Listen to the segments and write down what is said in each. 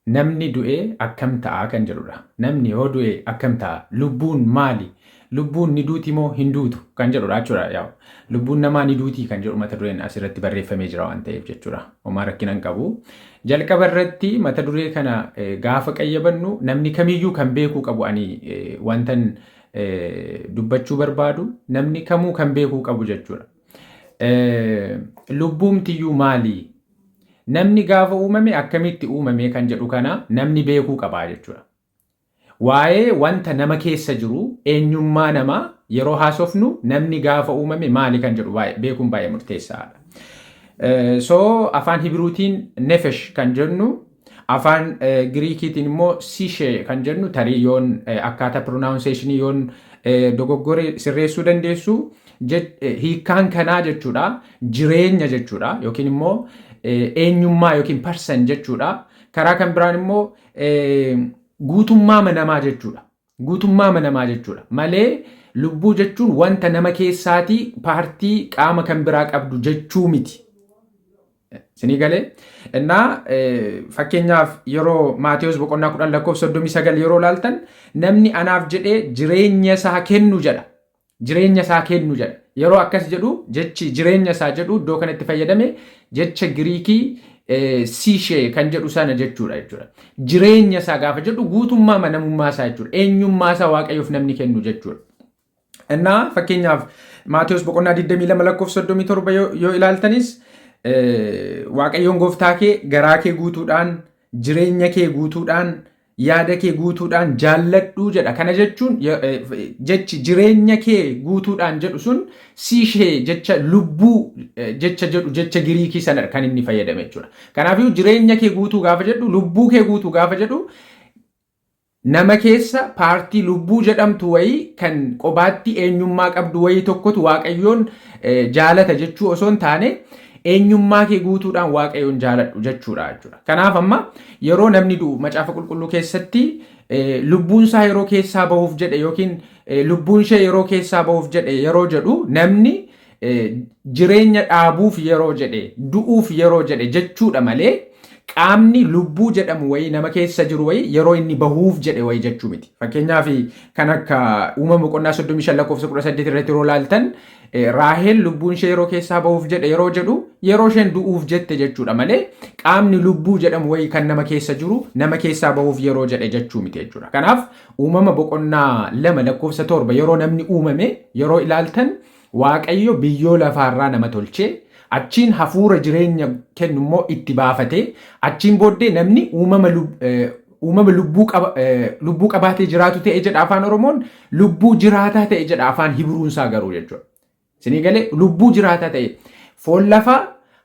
namni du'ee akkam ta'a kan jedhudha. Namni yoo du'ee akkam ta'a? Lubbuun maali? Lubbuun ni duuti moo hin duutu kan jedhudha jechuudha. Yaa lubbuun namaa ni duuti kan jedhu mata dureen asirratti barreeffamee jira waan ta'eef jechuudha. Homaa rakkinaan qabu. Jalqaba irratti mata duree kana gaafa qayyabannu namni kamiyyuu kan beekuu qabu ani wantan dubbachuu barbaadu namni kamuu kan beekuu qabu jechuudha. Lubbuumtiyyuu maali? Namni gaafa uumame akkamitti uumame kan jedhu kana namni beekuu qabaa jechuudha. Waa'ee wanta nama keessa jiru eenyummaa namaa yeroo haasofnu namni gaafa uumame maali kan jedhu beekuun baay'ee murteessaadha. So afaan Hibruutiin nefesh kan jennu, afaan Giriikiitiin immoo sishee kan jennu tarii yoon akkaataa pronunciationii yoon dogoggore sirreessuu dandeessu hiikkaan kanaa jechuudha. Jireenya jechuudha yookiin immoo eenyummaa yookiin person jechuudha. Karaa kan biraan immoo guutummaa namaa jechuudha. Guutummaa namaa jechuudha. Malee lubbuu jechuun wanta nama keessaatii paartii qaama kan biraa qabdu jechuu miti. Sinii galee? Innaa fakkeenyaaf yeroo Maatewos boqonnaa 10:39 yeroo laaltan namni anaaf jedhee jireenya isaa kennu jedha. Jireenya isaa kennu jedha. Yeroo akkas jedhu jechi jireenya isaa jedhu iddoo kanatti fayyadame jecha Giriikii sishee kan jedhu sana jechuudha jechuudha. Jireenya isaa gaafa jedhu guutummaa namummaa isaa jechuudha. Eenyummaa isaa Waaqayyoof namni kennu jechuudha. Innaa fakkeenyaaf Maatewos boqonnaa 22:37 yoo ilaaltanis Waaqayyoon gooftaa kee garaa kee guutuudhaan, jireenya kee guutuudhaan, yaada kee guutuudhaan jaalladhu jedha. Kana jechuun jechi jireenya kee guutuudhaan jedhu sun sishee jecha lubbuu jecha jedhu jecha Giriikii sana kan inni fayyadame jechuudha. Kanaafuu jireenya kee guutuu gaafa jedhu, lubbuu kee guutuu gaafa jedhu nama keessa paartii lubbuu jedhamtu wayii kan qobaatti eenyummaa qabdu wayii tokkotu Waaqayyoon jaalata jechuu osoo hin taane eenyummaa kee guutuudhaan Waaqayyoon jaaladhu jechuudha jechuudha. Kanaaf amma yeroo namni du'u macaafa qulqulluu keessatti lubbuun isaa yeroo keessaa bahuuf jedhe yookiin lubbuun ishee yeroo keessaa bahuuf jedhe yeroo jedhu namni jireenya dhaabuuf yeroo jedhe du'uuf yeroo jedhe jechuudha malee qaamni lubbuu jedhamu wayii nama keessa jiru wayii yeroo inni bahuuf jedhe wayii jechuu miti. Fakkeenyaaf kan akka uumama boqonnaa 35:18 irratti yeroo laaltan Raahel lubbuun ishee yeroo keessaa bahuuf jedhe yeroo jedhu yeroo isheen du'uuf jette jechuudha malee qaamni lubbuu jedhamu wayii kan nama keessa jiru nama keessaa bahuuf yeroo jedhe jechuu miti jechuudha. Kanaaf uumama boqonnaa 2:7 yeroo namni uumame yeroo ilaaltan Waaqayyo biyyoo lafaarraa nama tolchee achiin hafuura jireenya kennu immoo itti baafate achiin booddee namni uumama lubbuu qabaatee jiraatu ta'e jedha afaan Oromoon, lubbuu jiraataa ta'e jedha afaan Hibruunsaa garuu jechuudha. Sinii galee lubbuu jiraataa ta'e foon lafaa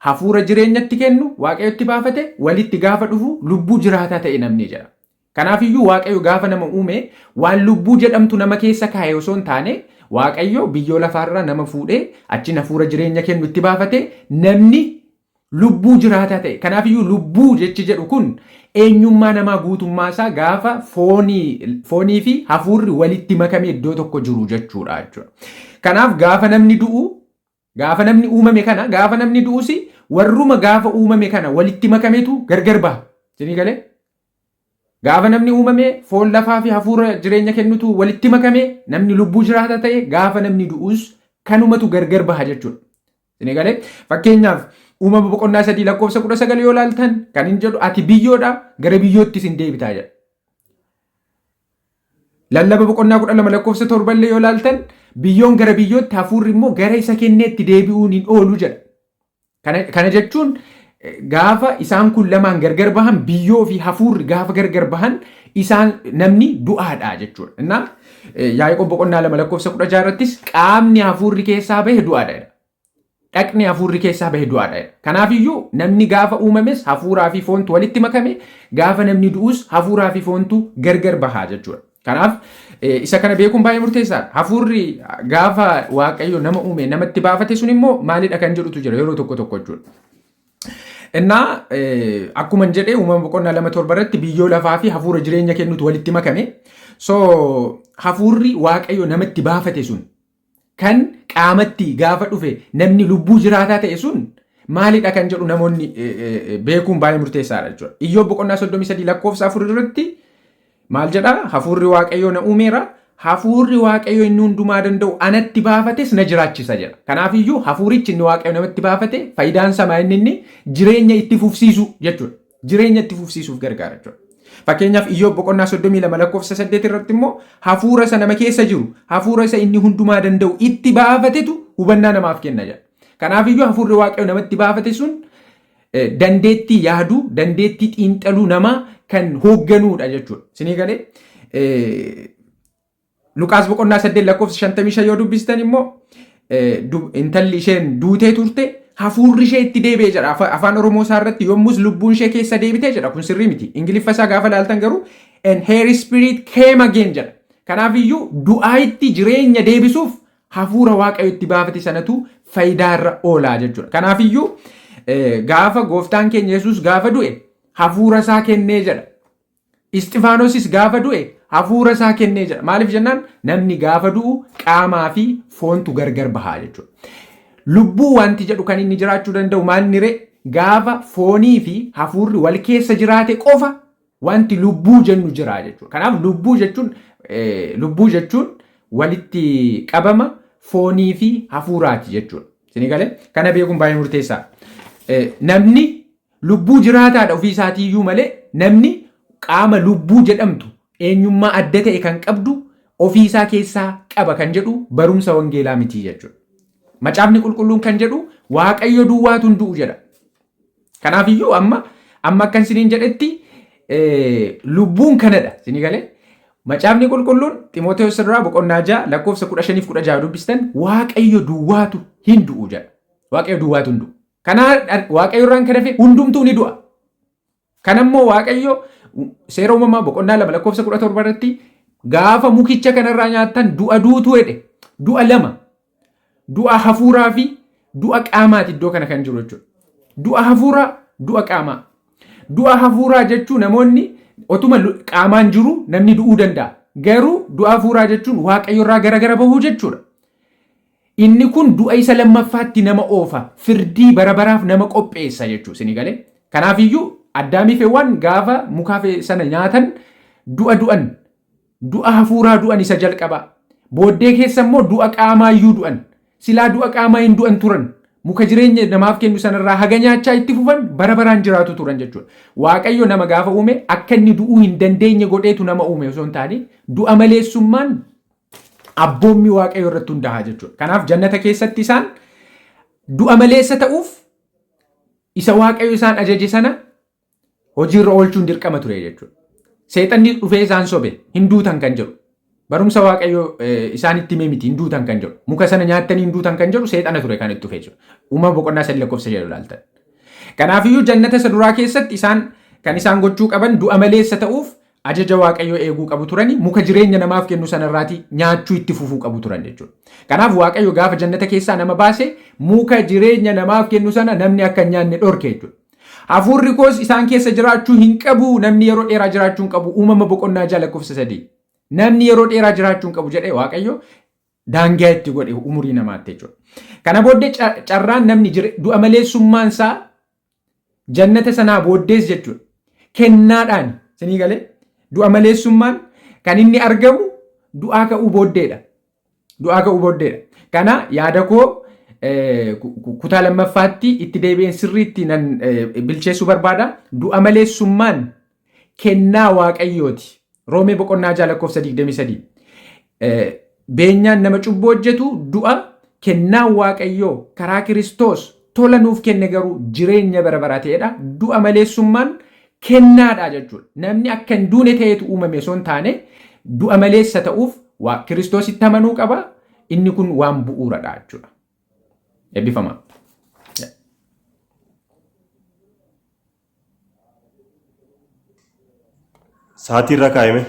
hafuura jireenyatti kennu Waaqayyotti baafate walitti gaafa dhufu lubbuu jiraataa ta'e namni jedha. Kanaafiyyuu Waaqayyo gaafa nama uume waan lubbuu jedhamtu nama keessa kaa'e osoo hin taane Waaqayyo biyyoo lafaarraa nama fuudhee achiin hafuura jireenya kennu itti baafate namni lubbuu jiraataa ta'e. Kanaafiyyuu lubbuu jechi jedhu kun eenyummaa namaa guutummaa isaa gaafa foonii fi hafuurri walitti makame iddoo tokko jiru jechuudha jechuudha. Kanaaf gaafa namni du'u, gaafa namni uumame kana, gaafa namni du'us warruma gaafa uumame kana walitti makametu gargar baha. Sinii galee? Gaafa namni uumame foon lafaa fi hafuura jireenya kennutu walitti makame namni lubbuu jiraataa ta'e gaafa namni du'us kanumatu gargar baha jechuudha. Sinii galee? Fakkeenyaaf uumama boqonnaa 3:19 yoo laaltan kan inni jedhu ati biyyoodha gara biyyoottis hin deebitaa jedha. Lallaba boqonnaa 12:7 yoo laaltan biyyoon gara biyyootti hafuurri immoo gara isa kenneetti deebi'uun hin oolu jedha. Kana jechuun gaafa isaan kun lamaan gargar bahan biyyoo fi hafuurri gaafa gargar bahan isaan namni du'aadha jechuudha. Innaa Yaaqoob boqonnaa 2:16 irrattis qaamni hafuurri keessaa bahe du'aadha. Dhaqni hafuurri keessaa bahe du'aadha. Kanaafiyyuu namni gaafa uumames hafuuraa fi foontu walitti makame gaafa namni du'us hafuuraa fi foontu gargar bahaa jechuudha. Kanaaf isa kana beekuun baay'ee murteessaadha. Hafuurri gaafa Waaqayyo nama uume namatti baafate sun immoo maalidha kan jedhutu jira yeroo tokko tokko jechuudha. Innaa akkuma jedhee uumama boqonnaa 2:7 irratti biyyoo lafaa fi hafuura jireenya kennutu walitti makame. So hafuurri Waaqayyo namatti baafate sun kan qaamatti gaafa dhufe namni lubbuu jiraataa ta'e sun maalidha kan jedhu namoonni beekuun baay'ee murteessaadha jechuudha. Iyyoob boqonnaa 33 lakkoofsa 4 irratti maal jedha? Hafuurri Waaqayyoo na uumeera. Hafuurri Waaqayyoo inni hundumaa danda'u anatti baafates na jiraachisa jedha. Kanaafiyyuu hafuurichi inni Waaqayyo namatti baafate faayidaan isaa inni jireenya itti fufsiisu jechuudha. Jireenya itti fufsiisuuf gargaara jechuudha. Fakkeenyaaf Iyyoob boqonnaa 32 lakkoofsa 8 irratti immoo hafuura isa nama keessa jiru, hafuura isa inni hundumaa danda'u itti baafatetu hubannaa namaaf kenna jedha. Kanaafiyyuu hafuurri Waaqayyo namatti baafate sun dandeettii yaaduu, dandeettii xiinxaluu namaa kan hoogganuudha jechuudha. Isinii galee Luqaas boqonnaa 8 lakkoofsa 55 yoo dubbistan immoo intalli isheen duutee turte hafuurri ishee itti deebi'ee jedha. Afaan Oromoo isaa irratti yommus lubbuun ishee keessa deebitee jedha. Kun sirrii miti. Ingiliffa isaa gaafa laaltan garuu and her spirit came again jedha. Kanaafiyyuu du'aa itti jireenya deebisuuf hafuura Waaqayyo itti baafate sanatu faayidaarra oolaa jechuudha. Kanaafiyyuu gaafa gooftaan keenya Yesuus gaafa du'e hafuura isaa kennee jedha. Istifaanosis gaafa du'e hafuura isaa kennee jedha. Maaliif jennaan namni gaafa du'u qaamaa fi foontu gargar bahaa jechuudha. Lubbuu wanti jedhu kan inni jiraachuu danda'u maalni ree? Gaafa foonii fi hafuurri wal keessa jiraate qofa wanti lubbuu jennu jira jechuudha. Kanaaf lubbuu jechuun walitti qabama foonii fi hafuuraati jechuudha. Isinii galee kana beekuun baay'ee murteessaa. Namni lubbuu jiraataadha ofii isaatiiyyuu malee namni qaama lubbuu jedhamtu eenyummaa adda ta'e kan qabdu ofii isaa keessaa qaba kan jedhu barumsa wangeelaa miti jechuudha. Macaafni qulqulluun kan jedhu Waaqayyo duwwaatu hin du'u jedha. Kanaafiyyuu amma akkan isiniin jedhetti lubbuun kanadha. Isinii galee macaafni qulqulluun Ximooteewos irraa boqonnaa 6 lakkoofsa 15-16 dubbistan Waaqayyo duwwaatu hin du'u jedha. Waaqayyo duwwaatu hin du'u. Kanaa Waaqayyo irraan kan hafe hundumtuu ni du'a. Kanammoo Waaqayyo seera uumamaa boqonnaa 2 lakkoofsa 17 irratti gaafa mukicha kanarraa nyaattan du'a duutu jedhe. Du'a lama. Du'a hafuuraa fi du'a qaamaati iddoo kana kan jiru jechuudha. Du'a hafuuraa, du'a qaamaa. Du'a hafuuraa jechuun namoonni otuma qaamaan jiru namni du'uu danda'a. Garuu du'a hafuuraa jechuun Waaqayyo irraa gara bahuu jechuudha. Inni kun du'a isa lammaffaatti nama oofa. Firdii bara baraaf nama qopheessa jechuudha. Isinii galee. Kanaafiyyuu Addaamiif Hewwaan gaafa mukaa sana nyaatan du'a du'an. Du'a hafuuraa du'an isa jalqaba. Booddee keessa immoo du'a qaamaayyuu du'an. Silaa du'a qaamaa hin du'an turan. Muka jireenya namaaf kennu sanarraa haga nyaachaa itti fufan bara baraan jiraatu turan jechuudha. Waaqayyo nama gaafa uume akka inni du'uu hin dandeenye godheetu nama uume osoo hin taane du'a maleessummaan abboommii Waaqayyo irratti hundaa'a jechuudha. Kanaaf jannata keessatti isaan du'a maleessa ta'uuf isa Waaqayyo isaan ajaje sana hojiirra oolchuun dirqama ture jechuudha. Seexanni dhufee isaan sobe hin duutan kan jedhu. Barumsa Waaqayyo isaanitti himee miti hin duutan kan jedhu. Muka sana nyaattanii hin duutan kan jedhu seexana ture kan itti dhufee jiru. Uumama boqonnaa 3 lakkoofsa 6 ilaaltan. Kanaafiyyuu jannata isa duraa keessatti kan isaan gochuu qaban du'a maleessa ta'uuf ajaja Waaqayyo eeguu qabu turani. Muka jireenya namaaf kennu sanarraati nyaachuu itti fufuu qabu turan jechuudha. Kanaaf Waaqayyo gaafa jannata keessaa nama baase muka jireenya namaaf kennu sana namni akka hin nyaanne dhorke jechuudha. Hafuurri koos isaan keessa jiraachuu hin qabu. Namni yeroo dheeraa jiraachuu hin qabu. Uumama boqonnaa 6 lakkoofsa 3. Namni yeroo dheeraa jiraachuu hin qabu jedhee Waaqayyo daangaa itti godhe umurii namaatti jechuudha. Kana booddee carraan namni du'a maleessummaan isaa jannata sanaa booddees jechuudha. Kennaadhaan isinii galee du'a maleessummaan kan inni argamu du'aa ka'uu booddeedha. Du'aa ka'uu booddeedha. Kana yaada koo kutaa lammaffaatti itti deebi'een sirriitti nan bilcheessuu barbaada. Du'a maleessummaan kennaa Waaqayyooti. Roomee boqonnaa 6 lakkoofsa 23. Beenyaan nama cubbuu hojjetu du'a kennaa Waaqayyoo karaa Kiristoos tola nuuf kenne garuu jireenya bara baraa ta'edha. Du'a maleessummaan kennaadha jechuudha. Namni akka hin duune ta'etu uumame osoo hin taane du'a maleessa ta'uuf Kiristoositti amanuu qaba. Inni kun waan bu'uuradha jechuudha. Eebbifamaa. Sa'aatii irra kaa'ime.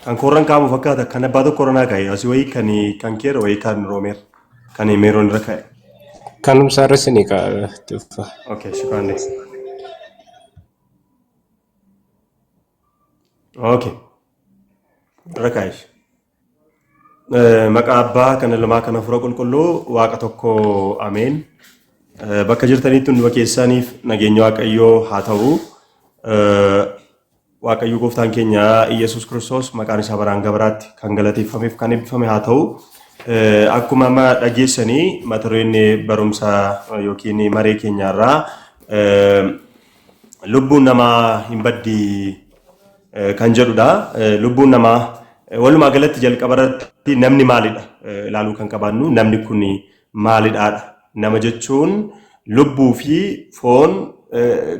Kan korran kaa'amu fakkaata. Kan abbaa tokko irra naa kaa'e. Asii wayii kan keera wayii kan roomeera. Kan meeroon irra kaa'e. Kanumsaa irra sinii kaa'e. Okay, shukran. Okay. Irra kaa'e. Maqaa Abbaa kan Ilmaa kan Hafuura Qulqulluu Waaqa tokko ameen. Bakka jirtanitti hunduma keessaniif nageenya Waaqayyoo haa ta'u. Waaqayyo Gooftaan keenya Iyesuus Kiristoos maqaan isaa baraan gabaraatti kan galateeffameef kan eebbifame haa ta'u. Akkuma amma dhageessanii mata dureen barumsa yookiin maree keenyaarraa lubbuun namaa hin baddi kan jedhudha. Lubbuun namaa walumaa galatti jalqabarratti namni maalidha ilaaluu kan qabaannu. Namni kun maalidhaadha. Nama jechuun lubbuu fi foon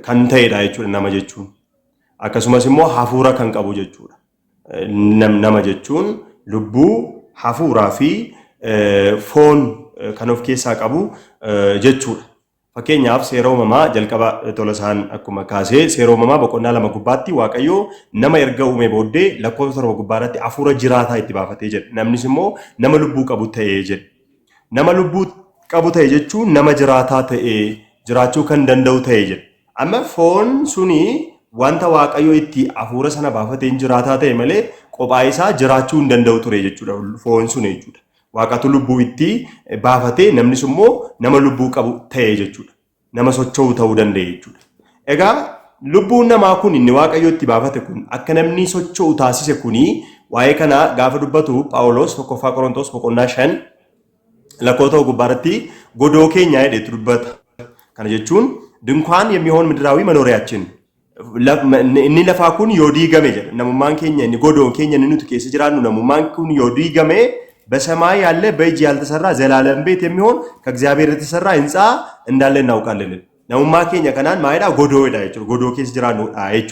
kan ta'edha jechuudha nama jechuun. Akkasumas immoo hafuura kan qabu jechuudha. Nama jechuun lubbuu, hafuuraa fi foon kan of keessaa qabu jechuudha. Fakkeenyaaf seera uumamaa jalqaba tolasaan akkuma kaasee seera uumamaa boqonnaa 2 gubbaatti Waaqayyo nama erga uume booddee lakkoofsa 7 gubbaatti hafuura jiraataa itti baafatee jedhe. Namnis immoo nama lubbuu qabu ta'ee jedhe. Nama lubbuu qabu ta'e jechuun nama jiraataa ta'ee jiraachuu kan danda'u ta'ee jedhe. Amma foon suni wanta Waaqayyo itti hafuura sana baafateen jiraataa ta'e malee kophaa isaa jiraachuu hin danda'u ture jechuudha. Foon sun jechuudha. Waaqatu lubbuu itti baafatee namnis immoo nama lubbuu qabu ta'e jechuudha. Nama socho'u ta'uu danda'e jechuudha. Egaa lubbuun namaa kun inni Waaqayyo itti baafate kun akka namni socho'u taasise kuni waa'ee kana gaafa dubbatu Phaawulos tokkoffaa Qorontos boqonnaa 5 lakkoofsa gubbaarratti godoo keenya jedhetu dubbata. Kana jechuun ድንኳን የሚሆን ምድራዊ መኖሪያችን inni lafaa kun yoo diigame jedha. Namummaan keenya inni godoon keenya inni nuti keessa jiraannu namummaan kun yoo diigame በሰማይ ያለ በእጅ ያልተሰራ ዘላለም ቤት የሚሆን ከእግዚአብሔር የተሰራ ህንጻ እንዳለ እናውቃለን። ነሙማ ኬኛ ከናን ማይዳ ጎዶ ሄዳ ይችላል ጎዶ ኬስ ጅራኑ አይቹ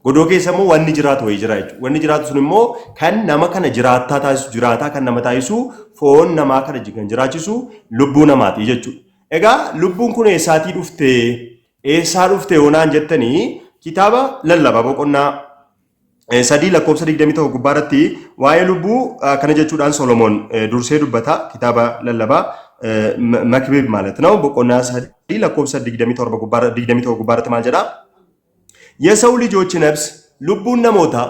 ጎዶ ኬሰሞ ወኒ ጅራት ወይ ጅራ ይቹ ወኒ ጅራቱ ሱንሞ ከን ነማ ከነ ጅራታ ታይሱ ጅራታ ከነ ነማ ታይሱ ፎን ነማ ከነ ጅገን ጅራቺሱ ልቡ ነማት ይጀቹ ኤጋ ልቡን ኩን ኤሳቲ ዱፍቴ ኤሳ ዱፍቴ ሆናን ጀተኒ ኪታባ ለለባ ቦቆና sadii lakkoofsa 21 gubbaarratti waa'ee lubbuu kana jechuudhaan Solomoon dursee dubbata kitaaba lallabaa Makbib ማለት ነው boqonnaa sadii lakkoofsa 21 gubbaarratti maal jedha የሰው ልጆች ነፍስ lubbuun namoota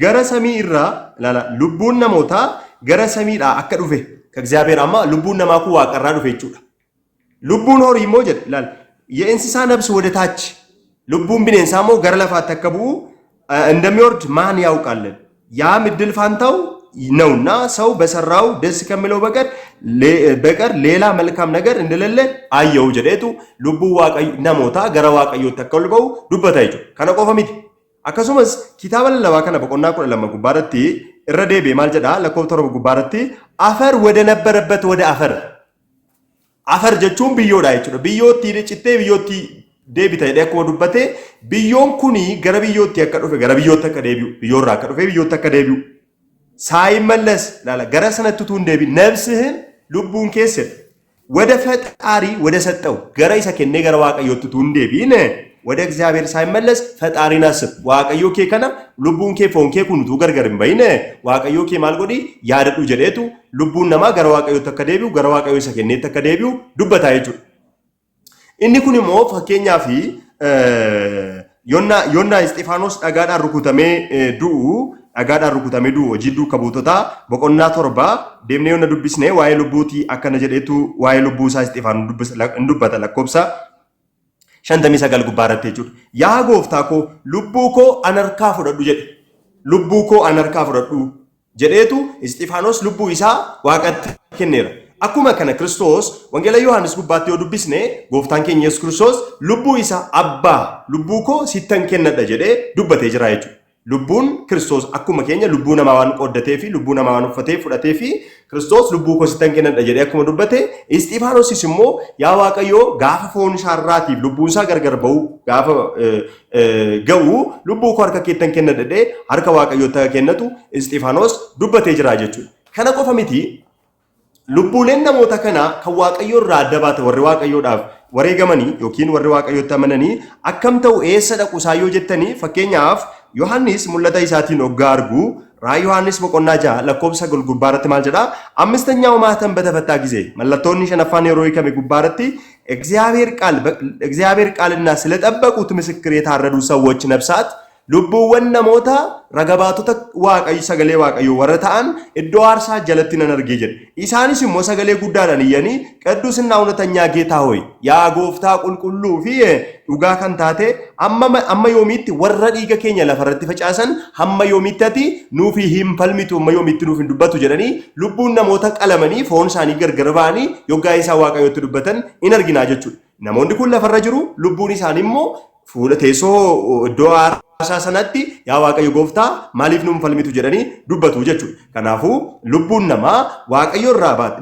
gara samii irraa laala lubbuun namoota gara samiidhaa akka dhufe ከእግዚአብሔር አማ lubbuun namaa ku waaqarraa dhufe jechuudha lubbuun horii immoo jedha laala የእንስሳ ነፍስ ወደ ታች lubbuun bineensaa immoo gara lafaatti akka bu'u እንደሚወርድ ማን ያውቃለን ያ ምድል ፋንታው ነውና ሰው በሰራው ደስ ከሚለው በቀር ሌላ መልካም ነገር እንደሌለ አየው ጀደቱ ልቡ ዋቀዩ ነሞታ ገረ ዋቀዩ ተከልበው ዱበታይጆ ከነ ቆፈሚት አከሱመስ ኪታበል ለባከነ በቆና ቆለ ለመጉባረቲ እረዴቤ ማልጀዳ ለኮብተሮ ጉባረቲ አፈር ወደ ነበረበት ወደ አፈር ጀቹም ብዮዳ አይችሉ ብዮቲ ጭቴ ብዮቲ deebita jedhee akkuma dubbate biyyoon kuni gara biyyootti akka dhufe gara biyyootti akka deebi'u biyyoorraa akka dhufe biyyootti akka deebi'u ሳይመለስ ላላ ገረ ሰነቱ እንደቢ ነፍስህን ልቡን ከሰ ወደ ፈጣሪ ወደ ሰጠው ገረ ይሰከኔ ገረ ዋቀዮቱ እንደቢነ ወደ እግዚአብሔር ሳይመለስ ፈጣሪን አስብ ዋቀዮ ከከና ልቡን ከፎን ከኩንቱ ገርገርም በይነ ዋቀዮ ከማልጎዲ ያደዱ ጀደቱ ልቡን ነማ ገረ ዋቀዮ ተከደቢው ገረ ዋቀዮ ይሰከኔ ተከደቢው ዱበታ ይጁ inni kun immoo fakkeenyaa fi yonna Isxifaanos dhagaadhaan rukutamee du'u hojii duuka buutotaa boqonnaa 7 deemnee yonna dubbisnee waa'ee lubbuutii akkana jedheetu waa'ee lubbuu isaa Isxifaanos dubbata lakkoofsa 59 gubbaarratti jechuudha. Yaa gooftaa koo lubbuu koo anarkaa fudhadhu jedhe. Lubbuu koo anarkaa fudhadhu jedheetu Isxifaanos lubbuu isaa waaqatti kenneera. Akkuma kana Kiristoos wangeela Yohaannis gubbaatti yoo dubbisne gooftaan keenya Yesuus Kiristoos lubbuu isaa abbaa lubbuu koo sittan kennadha jedhee dubbatee jira jechuudha. Lubbuun Kiristoos akkuma keenya lubbuu namaa waan qoddatee fi lubbuu namaa waan uffatee fudhatee fi Kiristoos lubbuu koo sittan kennadha jedhee akkuma dubbate Isxifaanosis immoo yaa Waaqayyoo gaafa foon isaarraatiif lubbuun isaa gargar ba'u gaafa ga'u lubbuu koo harka keettan kennadha jedhee harka Waaqayyoo ta'e kennatu Isxifaanos dubbatee jira jechuudha. Kana qofa miti lubbuuleen namoota kana kan Waaqayyoo irraa adda baate warri Waaqayyoodhaaf wareegamanii yookiin warri Waaqayyootti amananii akkam ta'u eessa dhaqu isaayyoo jettanii fakkeenyaaf Yohaannis mul'ata isaatiin hoggaa argu ራዕይ ዮሐንስ boqonnaa 6 lakkoofsa gubbaarratti maal jedha አምስተኛው ማህተም በተፈታ ጊዜ መለቶኒ ሸነፋን የሮይ ከመ ጉባረቲ እግዚአብሔር ቃልና ስለጠበቁት ምስክር የታረዱ ሰዎች ነፍሳት lubbuuwwan namoota ragabaatota waaqayyo sagalee waaqayyo warra ta'an iddoo aarsaa jalatti nan argee jedhe. Isaanis immoo sagalee guddaadhaan iyyanii qadduusinaa እውነተኛ ጌታ ሆይ yaa gooftaa qulqulluu fi dhugaa kan taate amma yoomiitti warra dhiiga keenya lafarratti facaasan hamma yoomiitti ati nuufi hin falmitu amma yoomiitti nuuf hin dubbatu jedhanii lubbuun namoota qalamanii foon isaanii gargar ba'anii yoggaa isaa waaqayyotti dubbatan in arginaa jechuudha. Namoonni kun lafarra jiru lubbuun isaanii immoo fuula teessoo iddoo aarsaa sanatti yaa waaqayyo gooftaa maaliif nuun falmitu jedhanii dubbatu jechuudha. Kanaafuu lubbuun namaa waaqayyo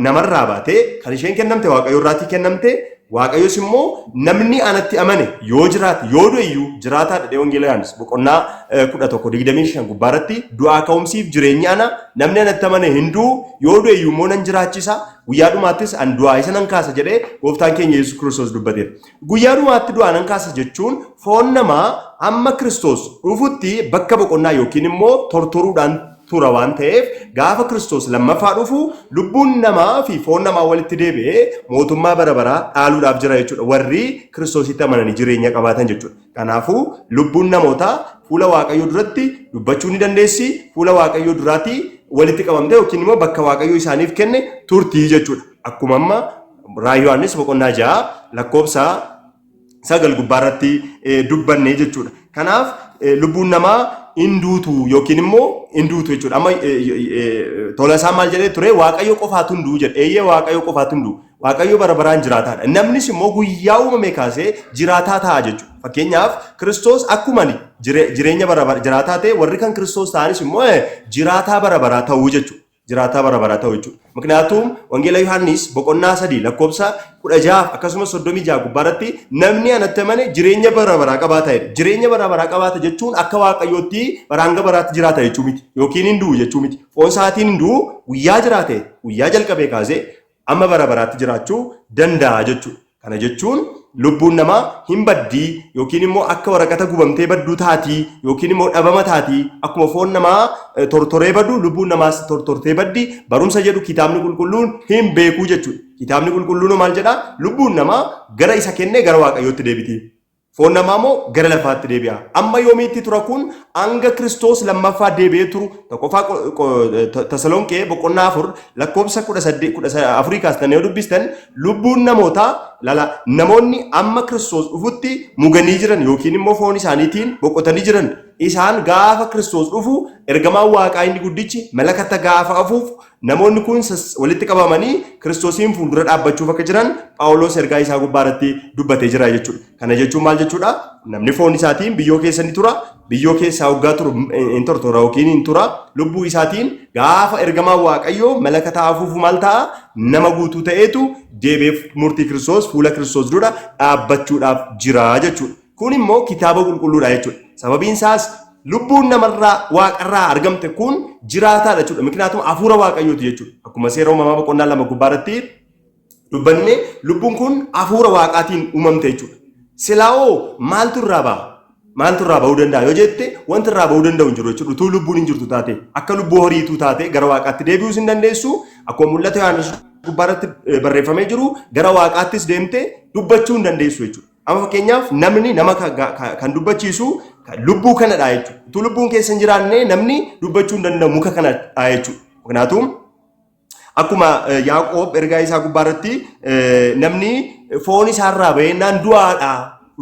namarraa baatee kan isheen kennamte waaqayyo irraatii kennamte waaqayyos immoo namni anatti amane yoo jiraate yoo du'eyyuu jiraataa dhadhee wangeela Yohaannis boqonnaa 11:25 gubbaarratti du'aa ka'umsiif jireenya ana namni anatti amane hinduu yoo du'eyyuu immoo nan jiraachisa guyyaa dhumaattis an du'aa isa nan kaasa jedhee gooftaan keenya Yesuus Kiristoos dubbateera. Guyyaa dhumaatti du'aa nan kaasa jechuun foon namaa amma Kiristoos dhufutti bakka boqonnaa yookiin immoo tortoruudhaan tura waan ta'eef gaafa Kiristoos lammaffaa dhufu lubbuun namaa fi foon namaa walitti deebi'ee mootummaa bara baraa dhaaluudhaaf jira jechuudha. Warri Kiristoositti amananii jireenya qabaatan jechuudha. Kanaafuu lubbuun namootaa fuula waaqayyoo duratti dubbachuu ni dandeessi. Fuula waaqayyoo duraatti walitti qabamte yookiin immoo bakka waaqayyoo isaaniif kenne turtii jechuudha. Akkuma amma raajii Yohaannis boqonnaa 6 lakkoofsa 9 gubbaarratti dubbanne jechuudha. Kanaaf lubbuun namaa induutu yookiin immoo induutu jechuudha. Amma Tolasaa maal jedhee ture waaqayyo qofaatu hunduu jedhe. Eeyyee waaqayyo qofaatu hunduu. Waaqayyo bara baraan jiraataadha. Namnis immoo guyyaa uumame kaasee jiraataa ta'a jechuudha. Fakkeenyaaf Kiristoos akkuma jireenya bara bara jiraataa ta'e warri kan Kiristoos ta'anis immoo jiraataa bara baraa ta'uu jechuudha. Jiraataa bara baraa ta'uu jechuudha. Miknyaatuum wangeela Yohaannis boqonnaa 3 lakkoofsa 16 akkasumas 36 gubbaarratti namni anatti amane jireenya bara baraa qabaata jedhe. Jireenya bara baraa qabaata jechuun akka waaqayyootti baraanga baraatti jiraata jechuu miti yookiin hinduu jechuu miti. Foon isaatiin hinduu guyyaa jiraate guyyaa jalqabee kaasee amma bara baraatti jiraachuu danda'a jechuudha. Kana jechuun lubbuun namaa hin baddii yookiin immoo akka waraqata gubamtee badduu taatii yookiin immoo dhabama taatii akkuma foon namaa tortoree baddu lubbuun namaas tortortee baddi barumsa jedhu kitaabni qulqulluun hin beekuu jechuudha. Kitaabni qulqulluun maal jedhaa lubbuun namaa gara isa kennee gara waaqayyootti deebiti. Foon namaa immoo gara lafaatti deebi'a. Amma yoomiitti tura kun hanga Kiristoos lammaffaa deebi'ee turu tokkoffaa Tasalonqee boqonnaa 4 lakkoofsa 18 kaastanii yoo dubbistan lubbuun namootaa namoonni amma Kiristoos dhufutti muganii jiran yookiin immoo foon isaaniitiin boqotanii jiran isaan gaafa Kiristoos dhufu ergamaan waaqaa inni guddichi malakata gaafa afuuf namoonni kun walitti qabamanii Kiristoosiin fuuldura dhaabbachuuf akka jiran Phaawulos ergaa isaa gubbaarratti dubbatee jira jechuudha. Kana jechuun maal jechuudha? Namni foon isaatiin biyyoo keessa ni tura. Biyyoo keessaa waggaa turu hin tortora yookiin hin tura. Lubbuu isaatiin gaafa ergamaan waaqayyoo malakata afuufu maal ta'a? Nama guutuu ta'eetu deebi'ee murtii Kiristoos fuula Kiristoos dura dhaabbachuudhaaf jira jechuudha. Kun immoo kitaaba qulqulluudha jechuudha. Sababiin isaas lubbuun namarraa waaqarraa argamte kun jiraataadha jechuudha. Miknyaatuum hafuura waaqayyooti jechuudha. Akkuma seera uumamaa boqonnaa 2 gubbaarratti dubbanne lubbuun kun hafuura waaqaatiin uumamte jechuudha. Silaa'oo maaltu irraa ba'a? Maaltu irraa ba'uu danda'a yoo jette wanti irraa ba'uu danda'u hin jiru jechuudha. Utuu lubbuun hin jirtu taate akka lubbuu horiituu taate gara waaqaatti deebi'uus hin dandeessu. Akkuma mul'ata Yohaannis gubbaarratti barreeffamee jiru gara waaqaattis deemte dubbachuu hin dandeessu jechuudha. Amma fakkeenyaaf namni nama kan dubbachiisu lubbuu kanadha jechuudha. Utuu lubbuun keessa hin jiraanne namni dubbachuu hin danda'u muka kanadha jechuudha. Kanaafuu akkuma Yaaqoob ergaa isaa gubbaarratti namni foon isaarraa ba'ennaan du'aadha.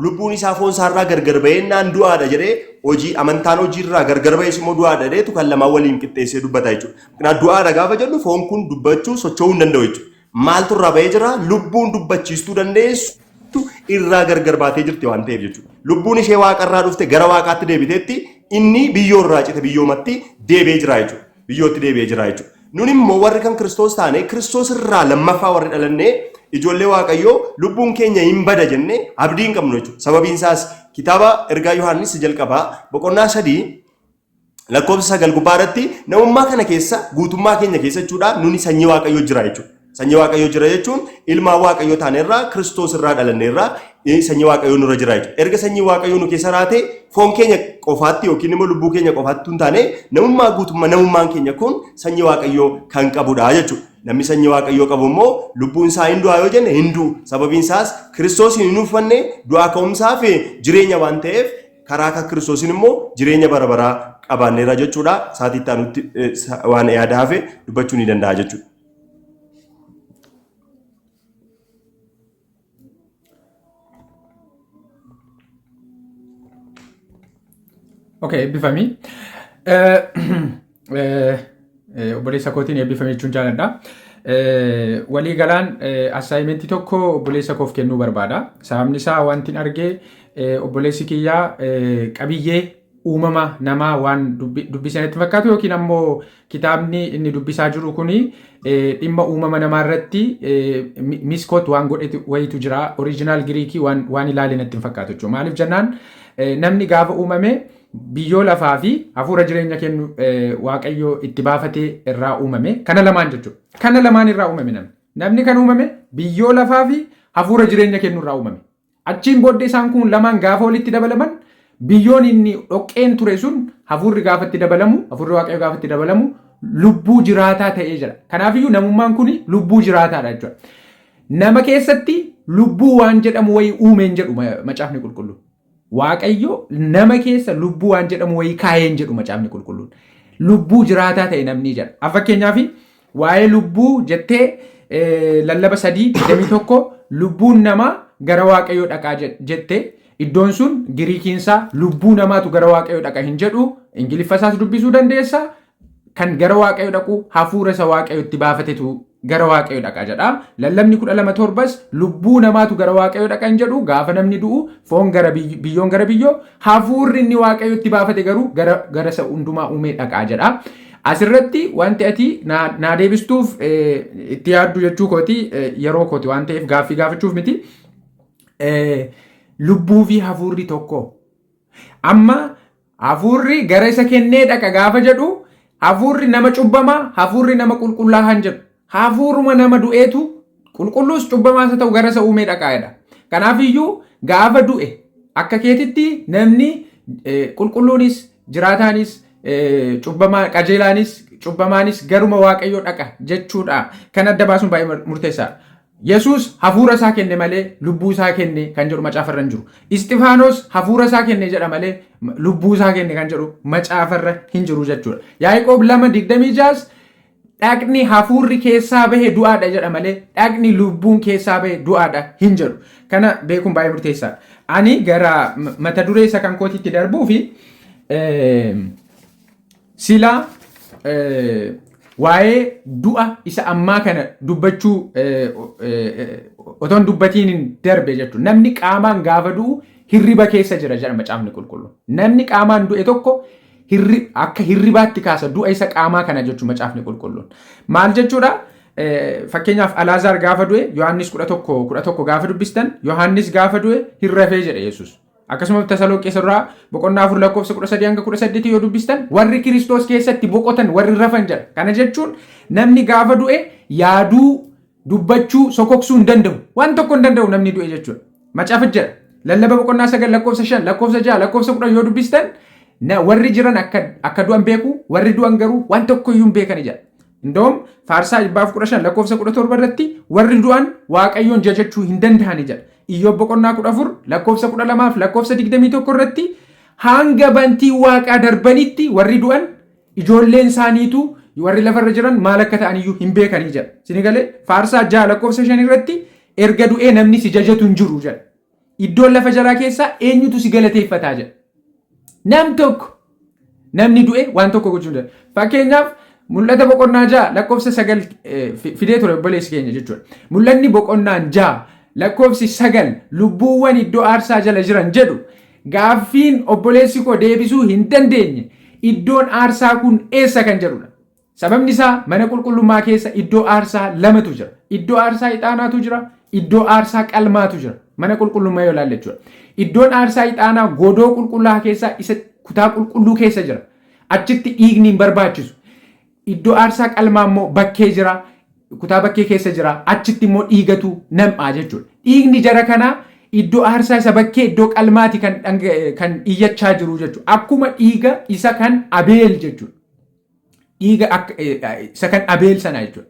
Lubbuun isaa foon isaarraa gargar ba'ennaan du'aadha jedhee hojii amantaan hojiirraa gargar ba'es immoo du'aadha jedheetu kan lamaan waliin qixxeessee dubbata jechuudha. Kanaaf du'aadha gaafa jedhu foon kun dubbachuu socho'uu hin danda'u jechuudha. Maaltu irraa ba'ee jira? Lubbuun dubbachiistuu dandeessu irraa gargar baatee jirti waan ta'eef jechuudha. Lubbuun ishee waaqarraa dhufte gara waaqaatti deebiteetti inni biyyoo irraa cite biyyoomatti deebi'ee jira jechuudha. Biyyootti deebi'ee jira jechuudha. Nun immoo warri kan Kiristoos taane Kiristoos irraa lammaffaa warri dhalannee ijoollee waaqayyoo lubbuun keenya hin bada jennee abdii hin qabnu jechuudha. Sababiin isaas kitaaba ergaa Yohaannis jalqabaa boqonnaa 3 lakkoofsa 9 gubbaarratti namummaa kana keessa guutummaa keenya keessa jechuudha nuni sanyii waaqayyoo jira jechuudha. Sanyii waaqayyoo jira jechuun ilmaan waaqayyoo taanerraa Kiristoos irraa dhalanneerraa sanyii waaqayyoo nurra jira jechuudha. Erga sanyii waaqayyoo nu keessa raate foon keenya qofaatti yookiin immoo lubbuu keenya qofaatti hin taane namummaa guutummaa namummaan keenya kun sanyii waaqayyoo kan qabudha jechuudha. Namni sanyii waaqayyoo qabu immoo lubbuun isaa hin du'a yoo jenne hin du'u. Sababiin isaas Kiristoos hin uffanne du'aa ka'umsaa fi jireenya waan ta'eef karaa akka Kiristoosiin immoo jireenya bara baraa qabaanneera jechuudha. Saatiitti aanutti waan yaada hafe dubbachuu ni danda'a jechuudha. Okay, eebbifamii. Obboleessa kootiin eebbifamii jechuun jaalladha. Walii galaan assaayimentii tokko obboleessa koof kennuu barbaada. Sababni isaa wantin argee obboleessi kiyyaa qabiyyee uumama namaa waan dubbisanitti fakkaatu yookiin ammoo kitaabni inni dubbisaa jiru kuni dhimma uumama namaa irratti miskoot waan godhetu wayitu jira. Original Giriikii waan ilaalee natti hin fakkaatu jechuudha. Maaliif jennaan namni gaafa uumame biyyoo lafaa fi hafuura jireenya kennu waaqayyo itti baafatee irraa uumame. Kana lamaan jechuudha. Kana lamaan irraa uumame namni. Namni kan uumame biyyoo lafaa fi hafuura jireenya kennu irraa uumame. Achiin booddee isaan kun lamaan gaafa walitti dabalaman biyyoon inni dhoqqeen ture sun hafuurri gaafa itti dabalamu, hafuurri waaqayyo gaafa itti dabalamu lubbuu jiraataa ta'ee jira. Kanaafiyyuu namummaan kun lubbuu jiraataadha jechuudha. Nama keessatti lubbuu waan jedhamu wayii uumeen jedhu macaafni qulqulluun. Waaqayyo nama keessa lubbuu waan jedhamu wayii kaayeen jedhu macaafni qulqulluun. Lubbuu jiraataa ta'e namni jedha. Fakkeenyaaf waa'ee lubbuu jettee lallaba 3:21 lubbuun namaa gara waaqayyoo dhaqaa jettee iddoon sun Giriikiinsaa lubbuu namaatu gara waaqayyoo dhaqa hin jedhu. Ingiliffasaas dubbisuu dandeessa. Kan gara waaqayyoo dhaqu hafuura isa waaqayyo itti baafatetu gara waaqayyoo dhaqa jedha. Lallabni 12:7 lubbuu namaatu gara waaqayyoo dhaqa hin jedhu. Gaafa namni du'u foon gara biyyoon gara biyyoo hafuurri inni waaqayyo itti baafate garuu gara isa hundumaa uumee dhaqa jedha. Asirratti wanti ati naa deebistuuf itti yaaddu jechuu kooti yeroo kooti waan ta'eef gaaffii gaafachuuf miti. Lubbuu fi hafuurri tokko. Amma hafuurri gara isa kennee dhaqa gaafa jedhu hafuurri nama cubbamaa hafuurri nama qulqullaa'aa jedhu. Hafuuruma nama du'eetu qulqulluus cubbamaas haa ta'u gara isa uumee dhaqaadha. Kanaafiyyuu gaafa du'e akka keetitti namni qulqulluunis jiraataanis cubbamaa qajeelaanis cubbamaanis garuma waaqayyoo dhaqa jechuudha. Kan adda baasuun baay'ee murteessaadha. Yesuus hafuura isaa kenne malee lubbuu isaa kenne kan jedhu macaafarra hin jiru. Istifaanos hafuura isaa kenne jedha malee lubbuu isaa kenne kan jedhu macaafarra hin jiru jechuudha. Yaaqoob 2:26 dhaqni hafuurri keessaa bahe du'aadha jedha malee dhaqni lubbuun keessaa bahe du'aadha hin jedhu. Kana beekuun baay'ee murteessaadha. Ani gara mata duree isa kan kootiitti darbuu fi sila waa'ee du'a isa ammaa kana dubbachuu otoon dubbatiin darbe jechuudha. Namni qaamaan gaafa du'u hirriba keessa jira jedha macaafni qulqulluun. Namni qaamaan du'e tokko akka hirribaatti kaasa du'a isa qaamaa kana jechuudha macaafni qulqulluun. Maal jechuudha? Fakkeenyaaf Alaazaar gaafa du'e Yohaannis 11 gaafa dubbistan Yohaannis gaafa du'e hin rafee jedha Yesuus. Akkasumas Tasalonqee irraa boqonnaa 4 lakkoofsa 13 hanga 18 yoo dubbistan warri Kiristoos keessatti boqotan warri rafan jedha. Kana jechuun namni gaafa du'e yaaduu, dubbachuu, sokoksuu hin danda'u. Waan tokko hin danda'u namni du'e jechuudha. Macaafa jedha. Lallaba boqonnaa 9 lakkoofsa 5 lakkoofsa 6 lakkoofsa 10 yoo dubbistan warri jiran akka du'an beeku, warri du'an garuu waan tokko iyyuu hin beekani jedha. Indoom Faarsaa 15 lakkoofsa 17 irratti warri du'an waaqayyoon jajachuu hin danda'ani jedha. Iyyoob boqonnaa 14 lakkoofsa 12 fi lakkoofsa 21 irratti hanga bantii waaqaa darbanitti warri du'an ijoolleen isaaniitu warri lafarra jiran maal akka ta'an iyyuu hin beekanii jedha. Isin galee Faarsaa 6 lakkoofsa 5 irratti erga du'ee namni si jajatu hin jiru jedha. Iddoon lafa jalaa keessaa eenyutu si galateeffataa jedha. Nam tokko namni du'e waan tokko gochuu hin danda'u. Fakkeenyaaf mul'ata boqonnaa 6 lakkoofsa 9 fidee ture obboleessi keenya jechuudha. Mul'anni boqonnaan 6 lakkoofsi 9 lubbuuwwan iddoo aarsaa jala jiran jedhu gaaffiin obboleessi koo deebisuu hin dandeenye iddoon aarsaa kun eessa kan jedhudha. Sababni isaa mana qulqullummaa keessa iddoo aarsaa lamatu jira. Iddoo aarsaa ixaanaatu jira. Iddoo aarsaa qalmaatu jira. Mana qulqullummaa yoo ilaalle jechuudha. Iddoon aarsaa ixaanaa godoo qulqullaa keessaa isa kutaa qulqulluu keessa jira. Achitti dhiigni hin barbaachisu. Iddoo aarsaa qalmaa immoo bakkee jira. Kutaa bakkee keessa jira. Achitti immoo dhiigatu nam'aa jechuudha. Dhiigni jara kanaa iddoo aarsaa isa bakkee iddoo qalmaati kan iyyachaa jiru jechuudha. Akkuma dhiiga isa kan abeel jechuudha. Dhiiga isa kan abeel sana jechuudha.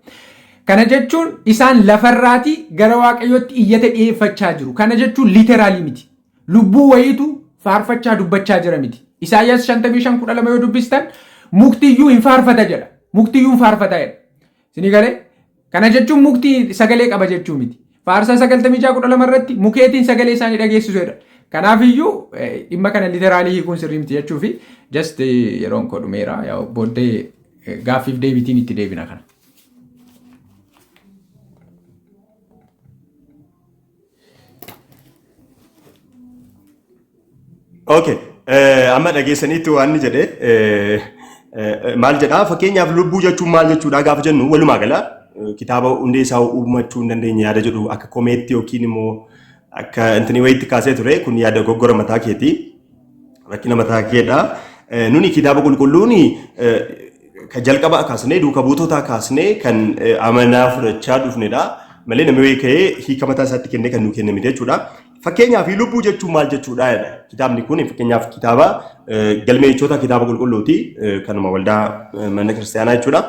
Kana jechuun isaan lafarraati gara waaqayyootti iyyata dhiyeeffachaa jiru. Kana jechuun literaalii miti. Lubbuu wayiitu faarfachaa dubbachaa jira miti. Isaayyaas 55:12 yoo dubbistan muktiyyuu hin faarfata jedha. Muktiyyuu hin faarfata jedha. Isinii galee kana jechuun muktii sagalee qaba jechuu miti. Faarsaa 96:12 irratti mukeetiin sagalee isaanii dhageessisu jedha. Kanaafiyyuu dhimma kana literaalii hiikuun sirrii miti jechuu fi just yeroon koo dhumeera booddee gaaffiif deebitiin itti deebina kana. Okay. Amma dhageessaniitti waan ni jedhe maal jedhaa fakkeenyaaf lubbuu jechuun maal jechuudha gaafa jennu walumaa gala kitaaba hundee isaa uumachuu hin dandeenye yaada jedhu akka komeetti yookiin immoo akka intini wayitti kaasee ture kun yaada goggora mataa keeti rakkina mataa keedha nuni kitaaba qulqulluun kan jalqaba kaasnee duuka buutota kaasnee kan amanaa fudhachaa dhufnedha malee namni wayii ka'ee hiika mataa isaatti kennee kan nu kenname jechuudha. Fakkeenyaaf lubbuu jechuun maal jechuudha jedha. Kitaabni kun fakkeenyaaf kitaaba galmeechoota kitaaba qulqulluuti kanuma waldaa mana kiristaanaa jechuudha.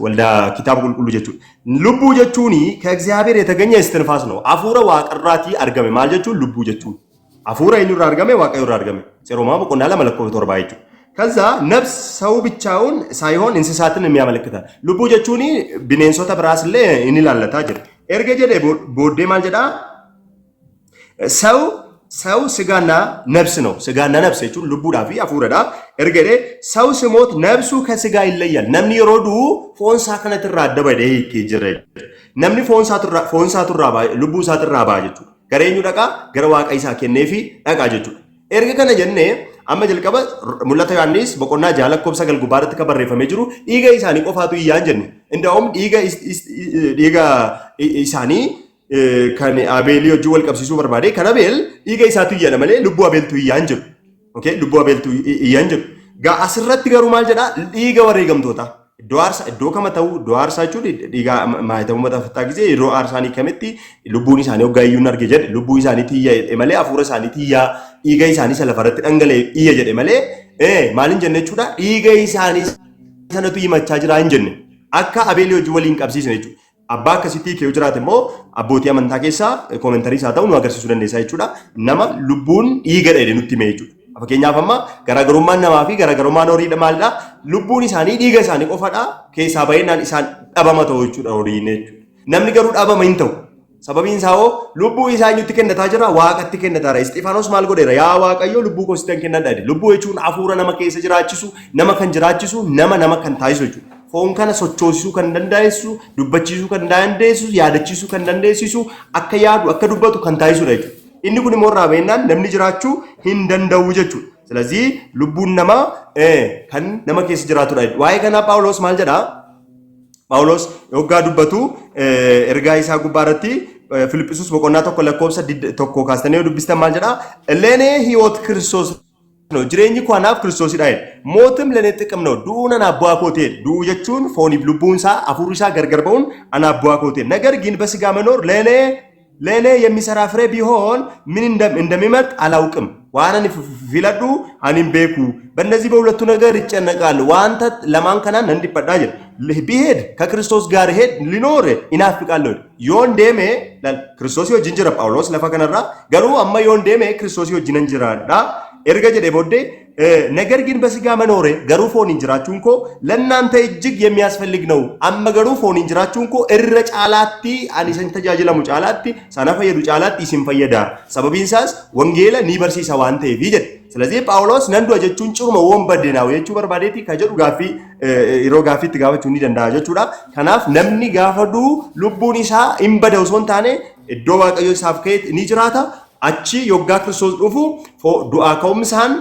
waldaa kitaaba qulqulluu jechuudha. Lubbuu jechuun ከእግዚአብሔር የተገኘ እስትንፋስ ነው። አፉረ waaqarraatii argame maal jechuun lubbuu jechuun. Afuura eenyurraa argame waaqayyoorraa argame. Seeromaa boqonnaa 2:7 jechuudha. ከዛ ነፍስ ሰው ብቻውን ሳይሆን እንስሳትን የሚያመለክታል። ልቡ ጀቹኒ ቢኔንሶታ ብራስለ እንላለታ ጀ ኤርገ ጀደ ቦዴ ማል ጀዳ ሰው ስጋና ነፍስ ነው። ስጋና ነፍስ ጀቹ ልቡ ዳፊ አፉረዳ ኤርገደ ሰው ስሞት ነፍሱ ከስጋ ይለያል። ነምኒ ሮዱ ፎንሳ ከነትራ ደበደ ይክ ጅረ ነምኒ ፎንሳ ትራ ልቡ ሳትራ ባ ጀቹ ገሬኙ ደቃ ገረ ዋቀይሳ ከነፊ ደቃ ጀቹ ኤርገ ከነ ጀነ amma jalqaba mul'ata Yohaannis boqonnaa 6:9 gubbaarratti kan barreeffamee jiru dhiiga isaanii qofaatu iyyaan jenne. Indaa'um dhiiga isaanii kan Abeelii wajjin wal qabsiisuu barbaade kan Abeel dhiiga isaatu iyyana malee lubbuu Abeeltu iyyaan jiru. Okay, lubbuu Abeeltu iyyaan jiru. Gaa asirratti garuu maal jedhaa dhiiga wareegamtoota. Iddoo kama ta'u iddoo aarsaa jechuun dhiiga maayitamummaa fixaa gisee yeroo aarsaanii kamitti lubbuun isaanii hoggaa iyyuu arge jedhe lubbuu isaaniitii iyya malee hafuura isaaniitii iyyaa dhiiga isaanii lafarratti dhangala'e iyya jedhe malee maaliin jenne jechuudha dhiiga isaanii sanatu himachaa jira hin jenne akka Abeelii wajjin waliin qabsiisne jechuudha. Abbaa akkasittii kee jiraate immoo abbootii amantaa keessaa koomentarii isaa ta'u nu agarsiisuu dandeessaa jechuudha. Nama lubbuun dhiiga dha jedhe nutti hime jechuudha. Fakkeenyaaf amma garaagarummaan namaa fi garaagarummaan horiidha maalidha? Lubbuun isaanii dhiiga isaanii qofadha. Keessaa baay'inaan isaan dhabama ta'u jechuudha horiin jechuudha. Namni garuu dhabama hin ta'u. Sababiin isaa hoo lubbuu isaa eenyutti kennataa jira? Waaqatti kennataara. Isxifaanos maal godheera? Yaa Waaqayyo lubbuu koo sitti kennadha jedhe. Lubbuu jechuun hafuura nama keessa jiraachisu, nama kan jiraachisu, nama kan taasisu jechuudha. Foon kana sochoosisuu kan dandeessu, dubbachiisuu kan dandeessu, yaadachiisuu kan dandeessisu, akka yaadu, akka dubbatu kan taasisudha jechuudha. Inni kun immoo irraa beennaan namni jiraachuu hin danda'u jechuudha. ስለዚህ lubbuun namaa kan nama keessa jiraatudha. Waa'ee kanaa Phaawulos maal jedhaa? Phaawulos yoggaa dubbatu ergaa isaa gubbaarratti Filiphisius boqonnaa 1:1 kaastanii dubbistan maal jedhaa? Leenee hiyoot Kiristoos ነው jireenyi koo anaaf Kiristoosidha jedhe. Mootim leenee xiqqam ነው duuna naaf bu'aa koo ta'e. Duu jechuun fooniif lubbuun isaa hafuurri isaa gargar ba'uun anaaf bu'aa koo ta'e. ነገር ግን በስጋ መኖር ለእኔ የሚሰራ ፍሬ ቢሆን ምን እንደሚመርጥ አላውቅም። ዋናን ፊለዱ አኒም ቤኩ በእነዚህ በሁለቱ ነገር ይጨነቃል። ዋንተ ለማን ከናን እንዲፈዳጅ ቢሄድ ከክርስቶስ ጋር ሄድ ሊኖር ይናፍቃል። ዮን ዴሜ ክርስቶስ ወጅንጅራ ጳውሎስ ለፈከነራ ገሩ አማ ዮን ዴሜ ክርስቶስ ወጅንጅራዳ ኤርገ ጀዴ ቦዴ ነገር ግን በስጋ መኖሬ ገሩ ፎን እንጅራችሁን ኮ ለእናንተ እጅግ የሚያስፈልግ ነው። አመ ገሩ ፎን እንጅራችሁን ኮ እረ ጫላቲ አኒሰን ተጃጅለሙ ጫላቲ ሳናፈየዱ ጫላቲ ሲንፈየዳ ሰበቢንሳስ ወንጌለ ኒበርሲሳ ዋንተ ቪጀ ስለዚህ ጳውሎስ ነንዱ አጀቹን ጭሩመ ወንበደናው የቹ በርባዴቲ ከጀዱ ጋፊ ኢሮ ጋፊት ጋፈቹ ኒ ደንዳ አጀቹዳ ከናፍ ነምኒ ጋፈዱ ሉቡኒሳ ኢምበደው ሶንታኔ እዶ ዋቀዮ ሳፍከት ኒጅራታ achi yoggaa Kiristoos dhufu du'aa ka'umsaan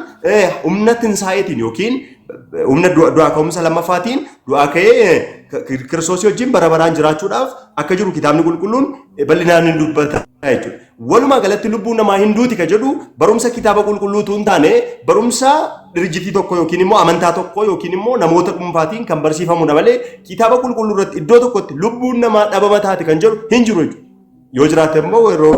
humna tinsaa'eetiin yookiin humna du'aa ka'umsa lammaffaatiin du'aa ka'ee Kiristoos wajjin bara baraan jiraachuudhaaf akka jiru kitaabni qulqulluun bal'inaan hin dubbata jechuudha. Walumaa galatti lubbuun namaa hin duuti ka jedhu barumsa kitaaba qulqulluutu hin taane barumsa dirjitii tokko yookiin immoo amantaa tokko yookiin immoo namoota dhuunfaatiin kan barsiifamudha malee kitaaba qulqulluu irratti iddoo tokkotti lubbuun namaa dhabama taate kan jedhu hin jiru jechuudha. Yoo jiraate immoo yeroo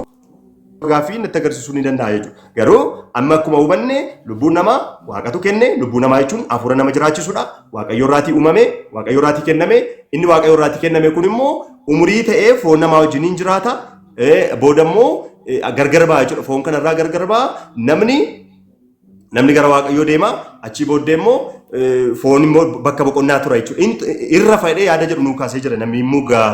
Gaafii natti agarsiisuu ni danda'a jechuudha. Garuu amma akkuma hubanne lubbuun namaa waaqatu kenne lubbuun namaa jechuun hafuura nama jiraachisudha. Waaqayyo irraatii uumame, waaqayyo irraatii kenname, inni waaqayyo irraatii kenname kun immoo umurii ta'ee foon namaa wajjiniin jiraata. Booda immoo gargar ba'a jechuudha. Foon kanarraa gargar ba'a. Namni gara waaqayyoo deema. Achii booddee immoo foon immoo bakka boqonnaa tura jechuudha. Irra fayyadee yaada jedhu nuu kaasee jira. Namni mugaa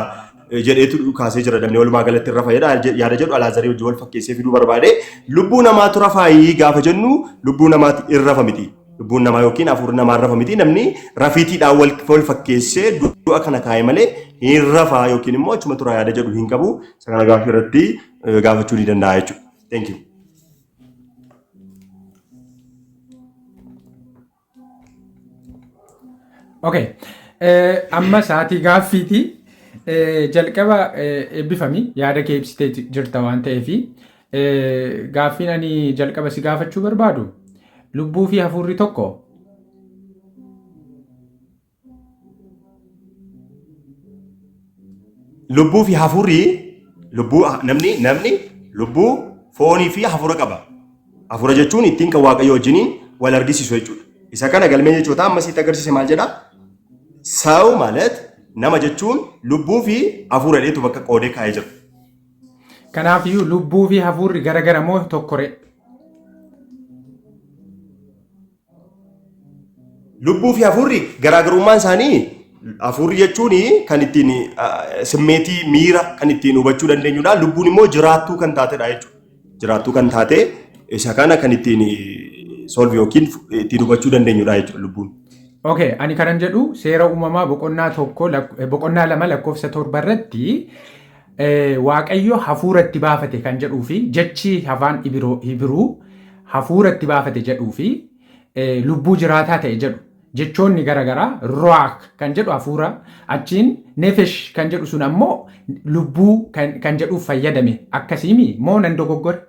jedheetu kaasee jira. Namni walumaa galatti irra fayyada yaada jedhu Alaazarii wajjin wal fakkeessee fiduu barbaade. Lubbuu namaa tura faayii gaafa jennu lubbuu namaatti irrafa miti. Lubbuun namaa yookiin hafuurri namaa irrafa miti. Namni rafiitiidhaan wal fakkeessee du'a kana kaa'e malee hin rafa yookiin immoo achuma tura yaada jedhu hin qabu. Isa kana gaaffii irratti gaafachuu ni danda'a jechuudha. Thank you. Okay. Amma sa'aatii gaaffiiti. Jalqaba eebbifami yaada kee ibsitee jirta waan ta'eef gaaffiin ani jalqaba si gaafachuu barbaadu lubbuu fi hafuurri tokko. Lubbuu fi hafuurri namni lubbuu foonii fi hafuura qaba. Hafuura jechuun ittiin kan waaqayyo wajjiniin wal argisiisu jechuudha. Isa kana galmee jechoota amma sitti agarsiise maal jedhaa? Saa'u ማለት nama jechuun lubbuu fi hafuura dheetu bakka qoodee kaa'ee jira. Kanaafiyyuu lubbuu fi hafuurri garagara moo tokkore? Lubbuu fi hafuurri garaagarummaan isaanii hafuurri jechuun kan ittiin simmeetii miira kan ittiin hubachuu dandeenyudha. Lubbuun immoo jiraattuu kan taatedha jechuudha. Jiraattuu kan taate isa kana kan ittiin solve yookiin ittiin hubachuu dandeenyudha jechuudha lubbuun. Okay, ani kanan jedhu seera uumamaa boqonnaa 2 lakkoofsa 7 irratti waaqayyo hafuuratti baafate kan jedhuu fi jechi afaan Hibiruu hafuuratti baafate jedhuu fi lubbuu jiraataa ta'e jedhu jechoonni garaagaraa ruach kan jedhu hafuura achiin nefesh kan jedhu sun ammoo lubbuu kan jedhuuf fayyadame akkasiimi moo nan dogoggore?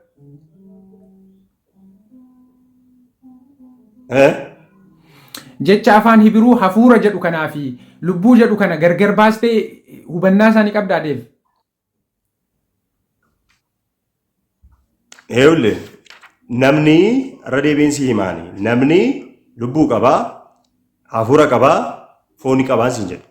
Jecha afaan Hibiruu hafuura jedhu kanaa fi lubbuu jedhu kana gargar baastee hubannaa isaanii qabdaa deebi. Eeyyulle namni irra deebiinsi himaani namni lubbuu qabaa hafuura qabaa fooni qabaa siin jedhu.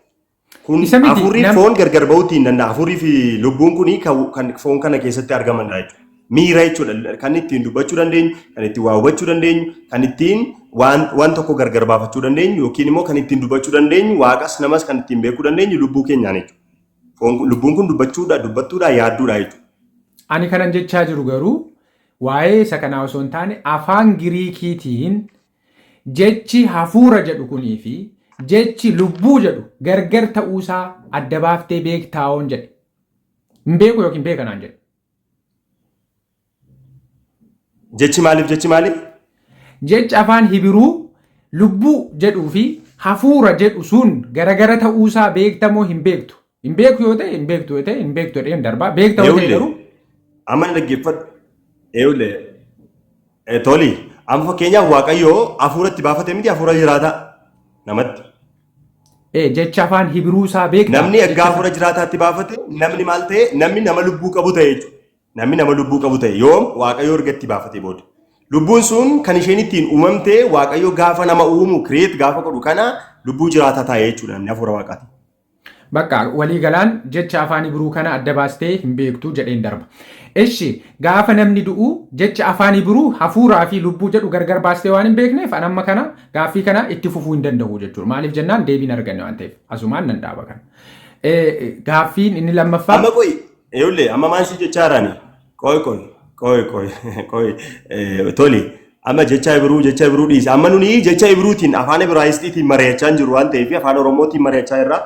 Kun hafuurri foon gargar ba'uutti hin danda'a. Hafuurrii fi lubbuun kuni kan foon kana keessatti argamanidha jechuudha. Miira jechuudha kan ittiin dubbachuu dandeenyu, kan ittiin waa hubachuu dandeenyu, kan ittiin waan tokko gargar baafachuu dandeenyu yookiin immoo kan ittiin dubbachuu dandeenyu waaqas namas kan ittiin beekuu dandeenyu lubbuu keenyaan jechuudha. Lubbuun kun dubbattuudha yaadduudha jechuudha. Ani kanan jechaa jiru garuu waa'ee isa kanaa osoo hin taane afaan Giriikiitiin jechi hafuura jedhu kunii fi jechi lubbuu jedhu gargar ta'uusaa adda baaftee beektaa'oon jedhe. Hin beeku yookiin beekanaan jedhe. Jechi maaliif? Jechi afaan Hibiruu lubbuu jedhuu fi hafuura jedhu sun garagara ta'uusaa beektamoo hin beektu? Hin beeku yoo ta'e hin beektu yoo ta'e hin beektu jedhee hin darbaa. Beekta yoo ta'e garuu. Amma na dhaggeeffadhu. Eeyyulle toli. Amma fakkeenyaaf waaqayyoo hafuuratti baafate miti hafuura jiraataa namatti. Jecha afaan Hibiruu isaa beekta. Namni ergaa hafuura jiraataatti baafate namni maal ta'e namni nama lubbuu qabu ta'e jechuudha. Namni nama lubbuu qabu ta'e yoom waaqayyoo ergatti baafate booda. Lubbuun sun kan isheen ittiin uumamte waaqayyoo gaafa nama uumu kireet gaafa godhu kana lubbuu jiraataa ta'e jechuudha namni hafuura waaqaati. Bakka waliigalaan jecha afaan Hibiruu kana adda baastee hin beektu jedheen darba. Eshi gaafa namni du'u jecha afaan Hibiruu hafuuraa fi lubbuu jedhu gargar baastee waan hin beekneef an amma kana gaaffii kana itti fufuu hin danda'u jechuudha. Maaliif jennaan deebiin arganne waan ta'eef asumaan nan dhaaba kana. Gaaffiin inni lammaffaa. Amma qoy eeyyullee amma maal si jechaa jiraani? Qoy toli. Amma jecha Hibiruu dhiise. Amma nuni jecha Hibiruutiin afaan Ibraayistiitiin mari'achaa hin jiru waan ta'eef afaan Oromootiin mari'achaa irraa.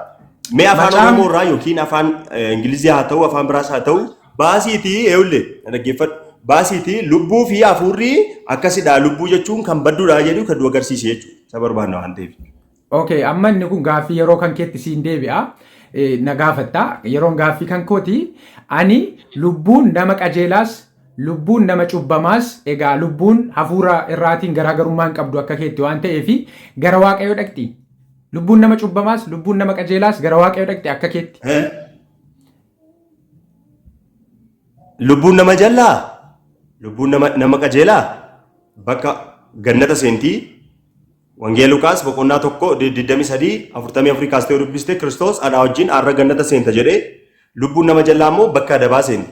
Mee afaan Oromoo irraa yookiin afaan Ingilizii haa ta'u afaan biraas haa ta'u baasiitii eeyyullee dhaggeeffadhu. Baasiitii lubbuu fi hafuurri akkasidha. Lubbuu jechuun kan badduudha jedhu kan nu agarsiise jechuudha. Isa barbaanna waan ta'eef. Okay, amma inni kun gaaffii yeroo kan keetti siin deebi'a. Na gaafatta. Yeroon gaaffii kan kooti ani lubbuun nama qajeelaas lubbuun nama cubbamaas egaa lubbuun hafuura irraatiin garaagarummaan qabdu akka keetti waan ta'eef gara waaqayyoo dhaqxi. Lubbuun nama cubbamaas lubbuun nama qajeelaas gara waaqayyoo dhaqxi akka keetti. Lubbuun nama jallaa lubbuun nama qajeelaa bakka gannata seentii wangeela Luqaas boqonnaa 1:23-44 kaastee dubbiste Kiristoos ana wajjin arra gannata seenta jedhee lubbuun nama jallaa immoo bakka adabaa seenti.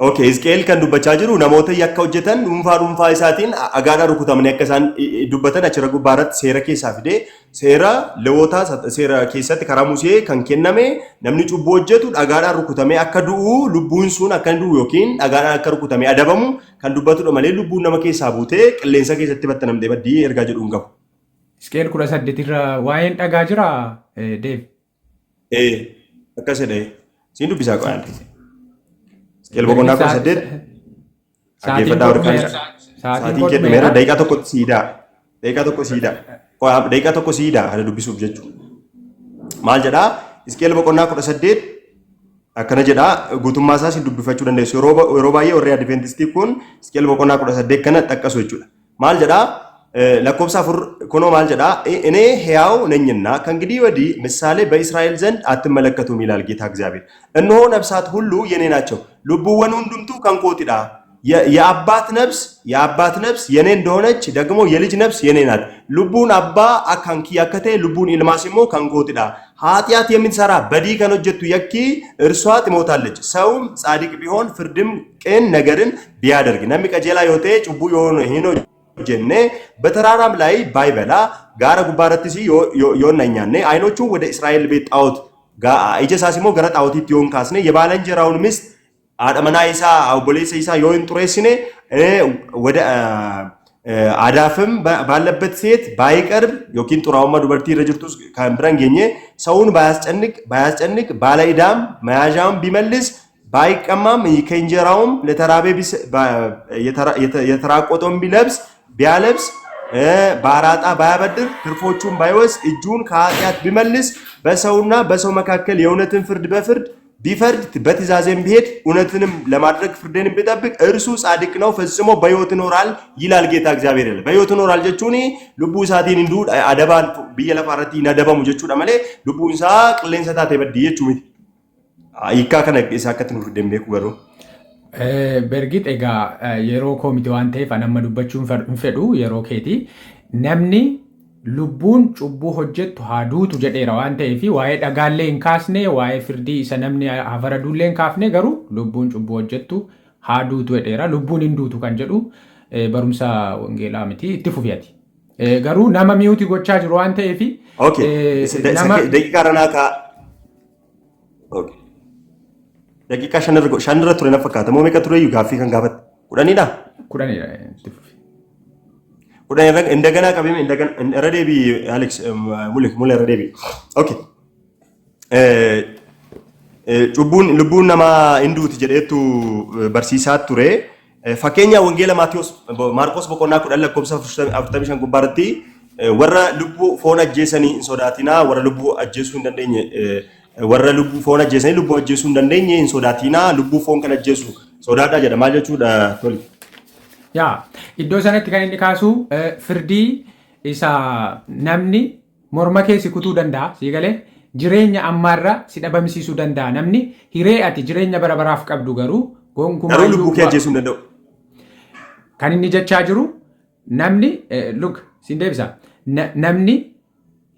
Okay, Hizqeel kan dubbachaa jiru namoota yakka hojjetan dhuunfaa isaatiin agaadhaan rukutamanii akka isaan dubbatan achirra gubbaarratti seera keessaa fidee seera Lewwotaa seera keessatti karaa Musee kan kenname namni cubbuu hojjetu dhagaadhaan rukutamee akka du'u lubbuun sun akka du'u yookiin dhagaadhaan akka rukutamee adabamu kan dubbatudha malee lubbuun nama keessaa buutee qilleensa keessatti battanamtee baddii ergaa jedhu hin qabu. Hizqeel 18 irra waa'een dhagaa jira Deev. Akkas jedhee siin dubbisaa qo'an. Hizqeel boqonnaa 18 dhaggeeffadhaa warqaan sa'aatiin kennumeera daqiiqaa tokkotti siidaa daqiiqaa tokko siidaa haala dubbisuuf jechuudha. Maal jedhaa Hizqeel boqonnaa 18 akkana jedhaa guutummaa isaa siin dubbifachuu dandeessu yeroo baay'ee warri Adventistii kun Hizqeel boqonnaa 18 kana xaqqasu jechuudha. Maal jedhaa lakkoofsa 4 kunoo maal jedhaa እኔ ሕያው ነኝና ከእንግዲህ ወዲህ ምሳሌ በእስራኤል ዘንድ አትመለከቱም ይላል ጌታ እግዚአብሔር። እነሆ ነፍሳት ሁሉ የኔ ናቸው ልቡወን ሁንዱምቱ ከንኮቲዳ የአባት ነፍስ የኔ እንደሆነች ደግሞ የልጅ ነፍስ የኔ ናት። ልቡን አባ አካንኪ ያከቴ ልቡን ኢልማሲሞ ከንኮቲዳ ኃጢአት የምትሰራ በዲ ከነጀቱ የኪ እርሷ ትሞታለች። ሰውም ጻድቅ ቢሆን ፍርድም ቅን ነገርን ቢያደርግ ነሚ ቀጀላ ዮቴ ጭቡ የሆነ ሄኖ ጀነ በተራራም ላይ ባይበላ ጋራ ጉባረትሲ ዮነኛኔ አይኖቹ ወደ እስራኤል ቤት ጣዖት ኢጀሳሲሞ ገረ ጣዖቲት ዮን ካስኔ የባለንጀራውን ሚስት አደመና ኢሳ አውቦሌስ ኢሳ ዮን ጡሬስኔ ወደ አዳፍም ባለበት ሴት ባይቀርብ ዮኪን ጡራውማ ዱበርቲ ረጅርቱስ ካምብራን ገኘ ሰውን ባያስጨንቅ ባለኢዳም መያዣም ቢመልስ ባይቀማም ከእንጀራውም ለተራቤ የተራቆተውን ቢያለብስ ባራጣ ባያበድር ትርፎቹን ባይወስ እጁን ከኃጢአት ቢመልስ በሰውና በሰው መካከል የእውነትን ፍርድ ቢፈርድ በትእዛዜም ቢሄድ እውነትንም ለማድረግ ፍርድንም ቢጠብቅ እርሱ ጻድቅ ነው ፈጽሞ በሕይወት ይኖራል ይላል ጌታ እግዚአብሔር። በሕይወት ይኖራል ጀቹኒ ልቡ ሳቲን እንዱ አደባን በየለፋረቲ ነደበሙ ጀቹ ደመሌ ልቡ እንሳ ቅሌንሰታ ተበዲ ጀቹ ሚት ይካ ከነ ኢሳከትን ፍርድም ቤኩ ገሩ Bergit egaa yeroo koomiti waan ta'eef anamma dubbachuu hin fedhu yeroo keeti namni lubbuun cubbuu hojjettu haa duutu jedheera waan ta'eef waa'ee dhagaallee hin kaasne waa'ee firdii isa namni hafaradullee hin kaafne garuu lubbuun cubbuu hojjettu haa duutu jedheera lubbuun hin duutu kan jedhu barumsa wangeelaa miti itti fufiyati. Garuu nama mi'uuti gochaa jiru waan ta'eef daqiiqaa ranaa kaa daqiiqaa shanirra ture na fakkaata moo meeqa ture gaaffii kan gaafate kudhanidha? Kudhanidha. Kudhan እንደገና ቀበም እንደገና ረዴቢ አሌክስ ሙሌ ረዴቢ ኦኬ ልቡን ነማ እንዱት ጀደቱ በርሲሳት ቱሬ ፈኬኛ ወንጌላ ማቴዎስ ማርቆስ በቆና ኩዳን ለኮብሳ 45 ጉባርቲ ወራ ልቡ ፎን አጀሰኒ ሶዳቲና ወራ ልቡ አጀሱ እንደነኝ ወራ ልቡ ፎን አጀሰኒ ልቡ አጀሱ እንደነኝ ሶዳቲና ልቡ ፎን ከነጀሱ ሶዳዳ ጀዳ ማጀቹ ዳ ቶሊ yaa iddoo sanatti kan inni kaasu firdii isa namni morma keessi kutuu danda'a siigalee jireenya ammaarra si dhabamsiisuu danda'a namni hiree ati jireenya bara baraaf qabdu garuu gonkumaa lubbuu kee ajjeesuu danda'u kan inni jechaa jiru namni luk siin deebisa namni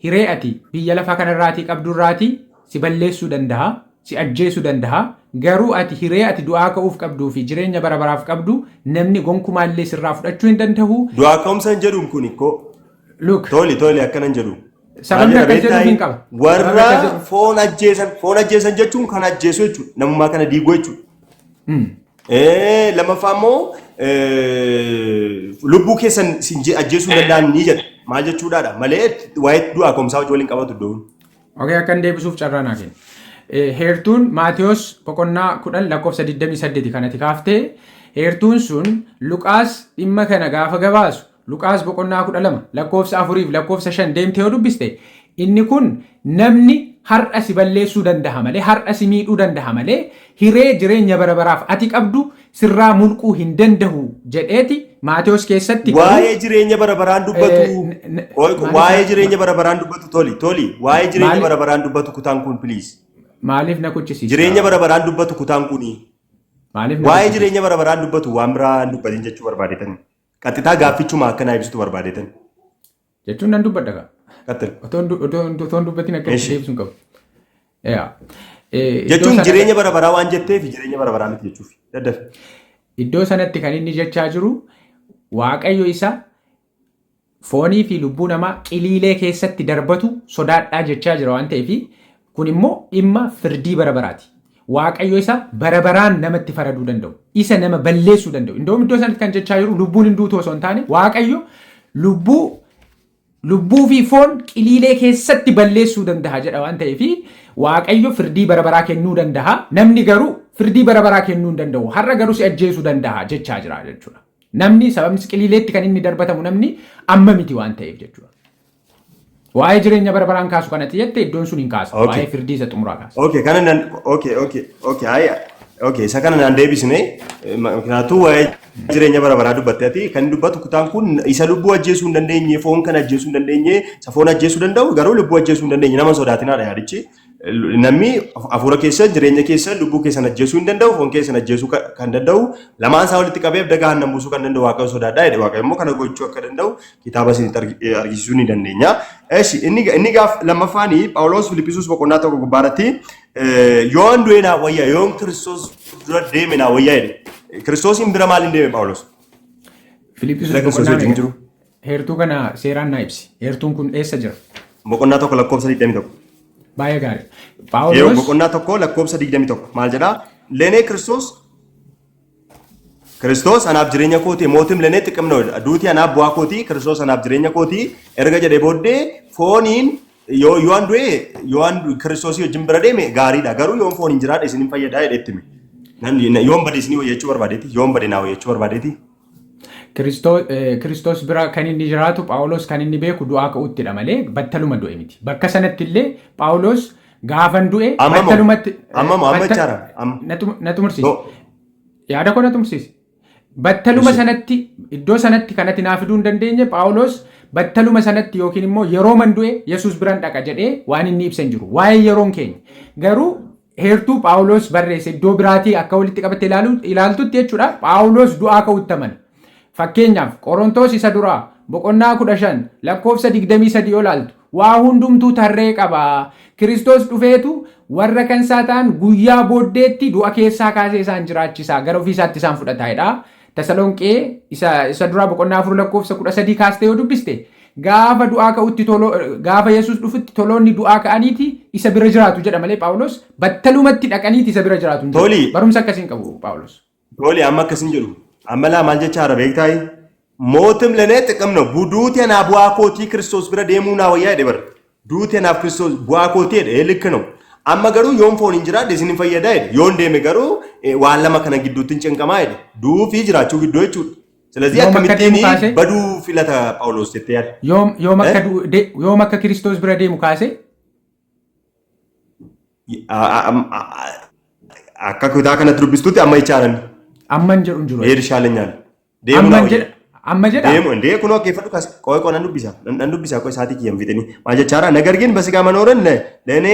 hiree ati biyya lafaa kanarraatii qabdurraatii si balleessuu danda'a si ajjeesuu danda'a garuu ati hiree ati du'aa ka'uuf qabduu fi jireenya bara baraaf qabdu namni gonkumaallee sirraa fudhachuu hin danda'u. Du'aa ka'umsa hin jedhuun kun ikkoo. Look. Toli akkana hin jedhu. Sababni akka jedhuuf hin qaba. Warra foon ajjeesan jechuun kan ajjeesu jechuudha. Namummaa kana diiguu jechuudha. Lammaffaa immoo lubbuu keessan ajjeesuu danda'an ni jedha. Maal jechuudhaadha malee waa'ee du'aa ka'umsaa waliin qabatu iddoon. Okey akkan deebisuuf carraa naa kenna. Heertuun Maatiyos boqonnaa 10 lakkoofsa 28 kanatti kaaftee heertuun sun Luqaas dhimma kana gaafa gabaasu Luqaas boqonnaa 12 lakkoofsa 4 fi lakkoofsa 5 deemtee yoo dubbiste inni kun namni har'a si balleessuu danda'a malee har'a si miidhuu danda'a malee hiree jireenya bara baraaf ati qabdu sirraa mulquu hin danda'u jedheeti Maatiyos keessatti waa'ee jireenya bara baraan dubbatu waa'ee jireenya bara baraan dubbatu toli waa'ee jireenya bara baraan dubbatu kutaan kun please maaliif na kuchisiisa jireenya bara baraan dubbatu kutaan kuni maaliif waa'ee jireenya bara baraan dubbatu waan biraa dubbatin jechuu barbaadetan qaxitaa gaaffichuma akkanaa ibsitu barbaadetan jechuun nan dubbadha ka qaxil otoon dubbatin akka deebisuun qabu Jechuun jireenya bara baraa waan jetteef jireenya bara baraa miti jechuuf. Daddafi. Iddoo sanatti kan inni jechaa jiru Waaqayyo isa foonii fi lubbuu namaa qiliilee keessatti darbatu sodaadhaa jechaa jira waan ta'eef kun immoo dhimma firdii bara baraati. Waaqayyo isa bara baraan namatti faraduu danda'u. Isa nama balleessuu danda'u. Iddoo sanatti kan jechaa jiru lubbuun hin duutu osoo hin taane Waaqayyo lubbuu fi foon qiliilee keessatti balleessuu danda'a jedha waan ta'eef Waaqayyo firdii bara baraa kennuu danda'a. Namni garuu firdii bara baraa kennuu hin danda'u. Har'a garuu si ajjeesuu danda'a jechaa jira jechuudha. Namni sababni qiliileetti kan inni darbatamu namni amma miti waan ta'eef jechuudha. Waa'ee jireenya bara baraan kaasu kanatti jette iddoon sun hin kaasa. Waa'ee firdii isa xumuraa kaasa. Isa kana naan deebisne kanaafuu waa'ee jireenya bara baraa dubbatte ati kan dubbatu kutaan kun isa lubbuu ajjeesuu hin dandeenye foon kan ajjeesuu hin dandeenye isa foon ajjeesuu danda'u garuu lubbuu ajjeesuu hin dandeenye nama sodaatinaadha yaadichi. Namni hafuura keessa jireenya keessa lubbuu keessan ajjeesuu hin danda'u foon keessan ajjeesuu kan danda'u lamaan isaa walitti qabee abda gahan buusuu kan danda'u Waaqayyo sodaadhaa jedhe Waaqayyo immoo kana gochuu akka danda'u kitaaba isinitti argisiisuu ni dandeenya. Inni gaaf lammaffaanii Phaawulos Filiphisius boqonnaa tokko gubbaarratti yoo an du'e naa wayyaa yoo Kiristoos dura deeme naa wayyaa jedhe. Kiristoosiin bira maaliin deeme Phaawulos? Filiphisius boqonnaa jiru. Heertuu kana seeraan naa ibsi. Heertuun kun eessa jira? Boqonnaa tokko lakkoofsa 21. Baay'ee gaarii. Yeroo boqonnaa tokko lakkoofsa 21 maal jedhaa? Leenee Kiristoos anaaf jireenya kooti mootim leenee xiqqimna duuti anaaf bu'aa kooti Kiristoos anaaf jireenya kooti erga jedhee booddee fooniin yoo an du'e yoo an Kiristoosii wajjin bira deeme gaariidha garuu yoon foon hin jiraadhe isin hin fayyadaa jedhetti hime. Yoon bade isinii wayyachuu barbaadeeti yoon bade naa wayyachuu barbaadeeti. Kiristoos bira kan inni jiraatu Phaawulos kan inni beeku du'aa ka'uuttidha malee battaluma du'e miti. Bakka sanatti illee Phaawulos gaafan du'e battalumatti na tumursiisi. Yaada koo na tumursiisi. Battaluma sanatti iddoo sanatti kanatti naa fiduu hin dandeenye Phaawulos battaluma sanatti yookiin immoo yeroo man du'e Yesuus biraan dhaqa jedhee waan inni ibsan jiru. Waa'ee yeroon keenya garuu heertuu Phaawulos barreesse iddoo biraatii akka walitti qabate ilaaltutti jechuudha. Phaawulos du'aa ka'uutti amana. Fakkeenyaaf Qorontoos isa duraa boqonnaa 15 lakkoofsa 23 yoo ilaaltu waa hundumtuu tarree qaba. Kiristoos dhufeetu warra kan isaa ta'an guyyaa booddeetti du'a keessaa kaasee isaan jiraachisaa gara ofii isaatti isaan fudhataadha. Tasalonqee isa duraa boqonnaa 4 lakkoofsa 13 kaastee yoo dubbiste gaafa du'aa ka'utti gaafa Yesuus dhufutti toloonni du'aa ka'aniiti isa bira jiraatu jedha malee Phaawulos battalumatti dhaqaniiti isa bira jiraatu. Barumsa akkasiin qabu Phaawulos. Toli amma akkasiin jedhu. Amma laa maal jecha haara beektaay mootim leenee xiqqimna duuti anaaf bu'aa kootii Kiristoos bira deemuu naa wayyaa jedhe bara duuti anaaf Kiristoos bu'aa kootii jedhe likkinu amma garuu yoon foon hin jiraadhe isin hin fayyadaa jedhe yoon deeme garuu waan lama kana gidduutti hin cinqamaa jedhe duufii jiraachuu gidduu jechuudha. Silazii akkamittiin baduu filata Phaawulos jettee yaadda. Yoom akka Kiristoos bira deemu kaase? Akka kutaa kanatti dubbistutti amma ichaaran. Amman jedhu jiru. Eershaalee nyaala. Amma jedha. Deemu እንደee kunoo keeffadhu kas ቆይ nan dubbisa ቆይ ሰዓት ይየም ፊትኒ ማጀቻራ ነገር ግን በስጋ መኖርን ለእኔ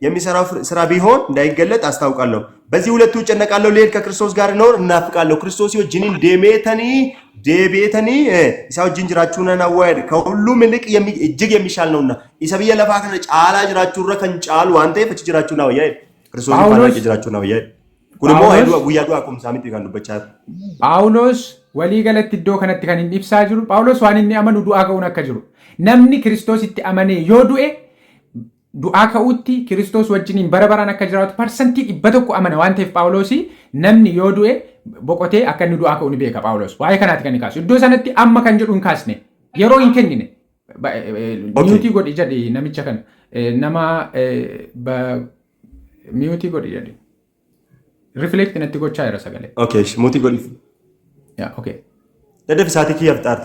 የሚሰራው ስራ ቢሆን እንዳይገለጥ አስታውቃለሁ። በዚህ ሁለቱ እጨነቃለሁ ልሄድ ከክርስቶስ ጋር ነው እናፍቃለሁ። ክርስቶስ ወጅኒን ዴቤተኒ ኢሳው ጅንጅራችሁን ናዋይድ ከሁሉም ይልቅ እጅግ የሚሻል ነውና ኢሰብየ ለፋ ከነ ጫላ ጅራችሁን ረከን ጫሉ አንተ ፈጭ ጅራችሁን ነው ያይ ክርስቶስ ይባላል ጅራችሁን ነው ያይ kunimmoo guyyaa du'aa kumsaa miti kan dubbachaa jiru. Phaawulos walii galatti iddoo kanatti kan inni ibsaa jiru Phaawulos waan inni amanu du'aa ka'uun akka jiru. Namni Kiristoositti amanee yoo du'e du'aa ka'uutti Kiristoos wajjiniin bara baraan akka jiraatu parsantii 100 amana waan ta'eef Phaawulos namni yoo du'e boqotee akka inni du'aa ka'u ni beeka Phaawulos. Waa'ee kanaatti kan inni kaasu. Iddoo sanatti amma kan jedhu hin kaasne yeroo hin kennine. Miyuutii godhi jedhi namicha kan nama miyuutii godhi jedhi. Reflect natti gochaa jira sagalee. Okay, muti godhi. Yeah, okay. Daddafi saatii kiyyaaf xaar.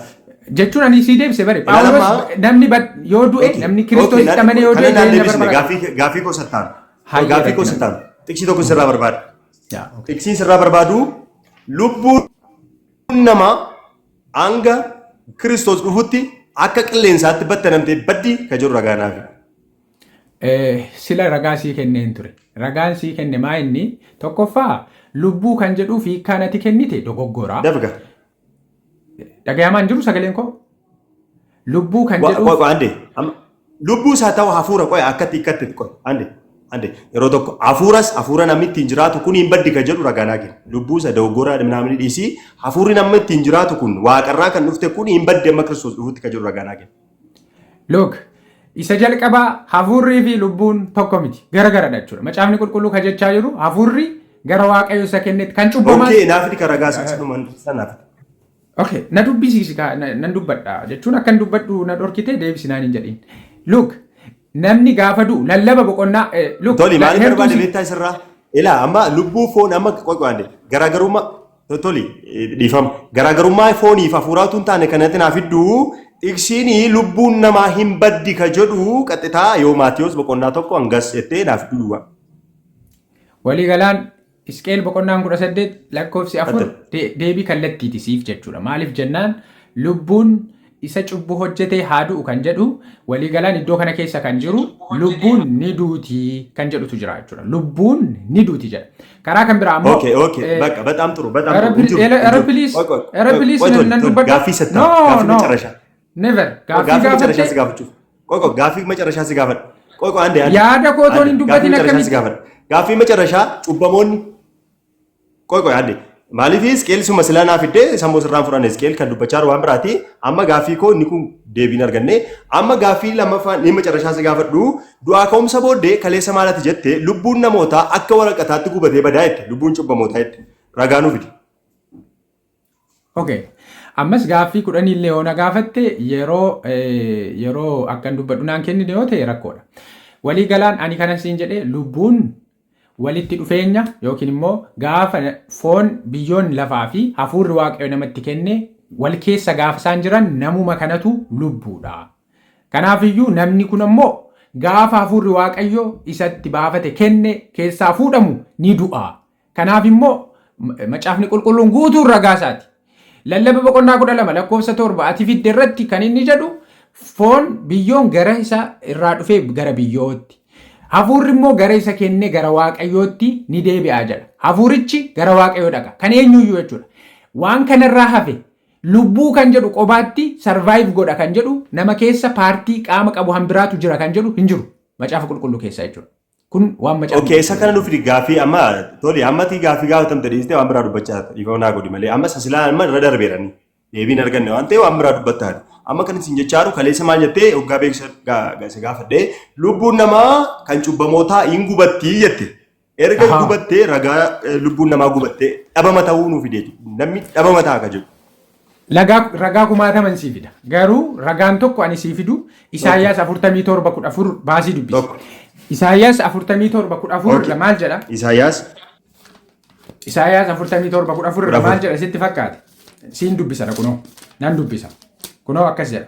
Jechuun ani sii deebise bare. Phaawulos namni yoo du'e namni Kiristoositti amanee yoo du'e gaaffii koo sattaan. Gaaffii koo sattaan. Tiksii tokko sirraa barbaada. Tiksiin sirraa barbaadu lubbuun namaa hanga Kiristoos dhufutti akka qilleensaatti battanamtee baddi ka jiru ragaa naafi. Sila ragaa sii kenneen ture. Ragaan sii kenne maa inni tokkoffaa lubbuu kan jedhuu fi kan ati kennite dogoggora. Dabga. Dhagayamaan jiru sagaleen koo. Lubbuu kan jedhuu. Ande. Lubbuu isaa ta'u hafuura qoy akkatti qoy ande. Ande yeroo tokko hafuura namni ittiin jiraatu kun hin baddi kan jedhu ragaa naa kenna. Lubbuu isa dogoggora namni dhiisii hafuurri namni ittiin jiraatu kun waaqarraa kan dhufte kun hin baddi amma Kiristoos dhufutti kan jedhu ragaa naa kenna. Look, isa jalqabaa hafuurrii fi lubbuun tokko miti. Garagaradha jechuudha. Macaafni qulqulluu kan jechaa jiru hafuurri gara waaqayyo isa kennetti kan cubbamaa. Okay, naafni kan ragaa sanuma sanaaf. Okay, na dubbisiisi nan dubbadha jechuun akkan dubbadhu na dhorkite deebisinaan hin jedhin. Look, namni gaafa du'u lallaba boqonnaa toli maaliif barbaade beektaa isirraa ilaa amma lubbuu foon amma qoqqoodde garaagarummaa toli dhiifama garaagarummaa fooniif hafuuraatu hin taane kanatti naaf idduu dhiqsiin lubbuun namaa hin baddi ka jedhu qaxitaa yoo Maatiyos boqonnaa tokko hangas jettee naaf idduu waliigalaan Isqeel boqonnaan 18 lakkoofsi 4 deebii kallattiiti siif jechuudha maaliif jennaan lubbuun isa cubbuu hojjetee haa du'u kan jedhu waliigalaan iddoo kana keessa kan jiru lubbuun ni duuti kan jedhutu jira jechuudha. Lubbuun ni duuti jedha. Karaa kan biraa ammoo bakka bataam turu please nan dubbadha. Gaaffii sattaa never gaaffii macarashaa si gaafadha. Ande yaada kootoon hin dubbatin akkamitti gaaffii macarashaa cubbamoonni ande maaliif Isqeel suma silaanaa fiddee sammuu sirraan furan Isqeel kan dubbachaa waan biraati amma gaaffii koo inni kun deebiin arganne amma gaaffii lammaffaan ni macarashaa si gaafadhu du'aa ka'umsa booddee kaleessa maalati jette lubbuun namootaa akka waraqataatti gubatee badaa jette lubbuun cubbamootaa jette ragaa nuuf fidi. Okay. Ammas gaaffii 10 illee yoo na gaafatte yeroo akkan dubbadhu naan kennine yoo ta'e rakkoodha. Walii galaan ani kana siin jedhee lubbuun walitti dhufeenya yookiin immoo gaafa foon biyyoon lafaa fi hafuurri waaqayyo namatti kenne wal keessa gaafa isaan jiran namuma kanatu lubbuudha. Kanaaf iyyuu namni kun ammoo gaafa hafuurri waaqayyo isatti baafate kenne keessaa fuudhamu ni du'a. Kanaaf immoo macaafni qulqulluun guutuun ragaa isaati. Lallaba boqonnaa 12 lakkoofsa 7 ati fidde irratti kan inni jedhu foon biyyoon gara isa irraa dhufee gara biyyootti. Hafuurri immoo gara isa kenne gara waaqayyootti ni deebi'aa jedha. Hafuurichi gara waaqayyoo dhaqa. Kan eenyuyyuu jechuudha. Waan kanarraa hafe lubbuu kan jedhu qobaatti survive godha kan jedhu nama keessa paartii qaama qabu hambiraatu jira kan jedhu hin jiru. Macaafa qulqulluu keessa jechuudha. Kun waan macaafa. Okay, isa kana nuuf gaaffii amma toli ammati gaaffii gaafatamte dhiistee waan biraa dubbachaa dhiifama naa godhi malee amma sasilaan amma irra darbeerani. Deebiin arganne waan ta'e waan biraa dubbattaa. Amma kan isin jechaaru kaleessa maal jettee hoggaa beeksisa gaafadhee lubbuun namaa kan cubbamootaa hin gubattii jette. Erga gubattee ragaa lubbuun namaa gubattee dhabama ta'uu nuuf fide namni dhabama ta'a ka jedhu. Ragaa kumaataman sii fida. Garuu ragaan tokko ani sii fidu Isaayyaas 47:14 baasii dubbisa. Isaayyaas 47:14 maal jedha? Isaayyaas 47:14 maal jedha sitti fakkaate? Siin dubbisa kunoo nan dubbisa. Kunoo akkas jedha.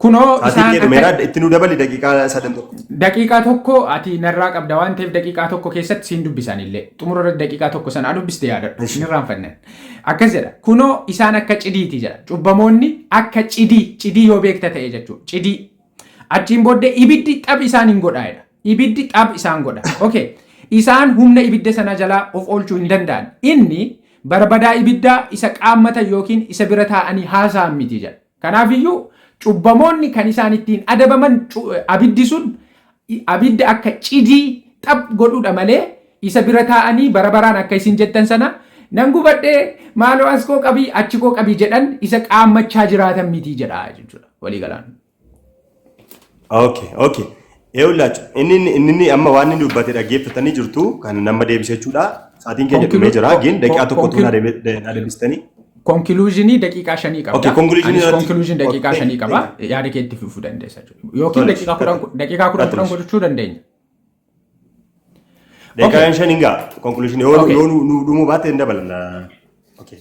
Kunoo isaan itti nu dabali daqiiqaa 3 tokko. Daqiiqaa tokko ati narraa qabda waan ta'eef daqiiqaa tokko keessatti siin dubbisan illee xumura daqiiqaa tokko sana dubbiste yaadadhu. Hin irraanfanne. Akkas jedha. Kunoo isaan akka cidiiti jedha. Cubbamoonni akka cidii yoo beekta ta'e jechuudha. Cidii. Achiin booddee ibiddi xab isaan hin godhaa'edha. Ibiddi xab isaan godha. Okay. Isaan humna ibidda sana jalaa of oolchuu hin danda'an. Inni barbadaa ibiddaa isa qaammata yookiin isa bira taa'anii haasa'an miti jedha. Kanaafiyyuu cubbamoonni kan isaan ittiin adabaman abiddi sun abidda akka cidii xab godhuudha malee isa bira taa'anii barabaraan akka isin jettan sana nan gubadhee maaloo as koo qabii achi koo qabii jedhan isa qaammachaa jiraatan miti jedha jechuudha walii galaan. Okay. Eewlaachu inni amma waan inni dubbate dhaggeeffatanii jirtu kan nama deebisee jechuudha. Saatiin keenya dhumee jira. Gin daqiiqaa tokko tuun adeemsistanii. Conclusionii daqiiqaa 5 qaba. Okay, conclusion daqiiqaa 5 qaba. Yaada kee itti fufuu dandeessa jechuudha. Yookiin daqiiqaa 10 godhachuu dandeenya. Daqiiqaa 5 hingaa conclusion yoo nu dhumuu baate hin dabalana. Okay.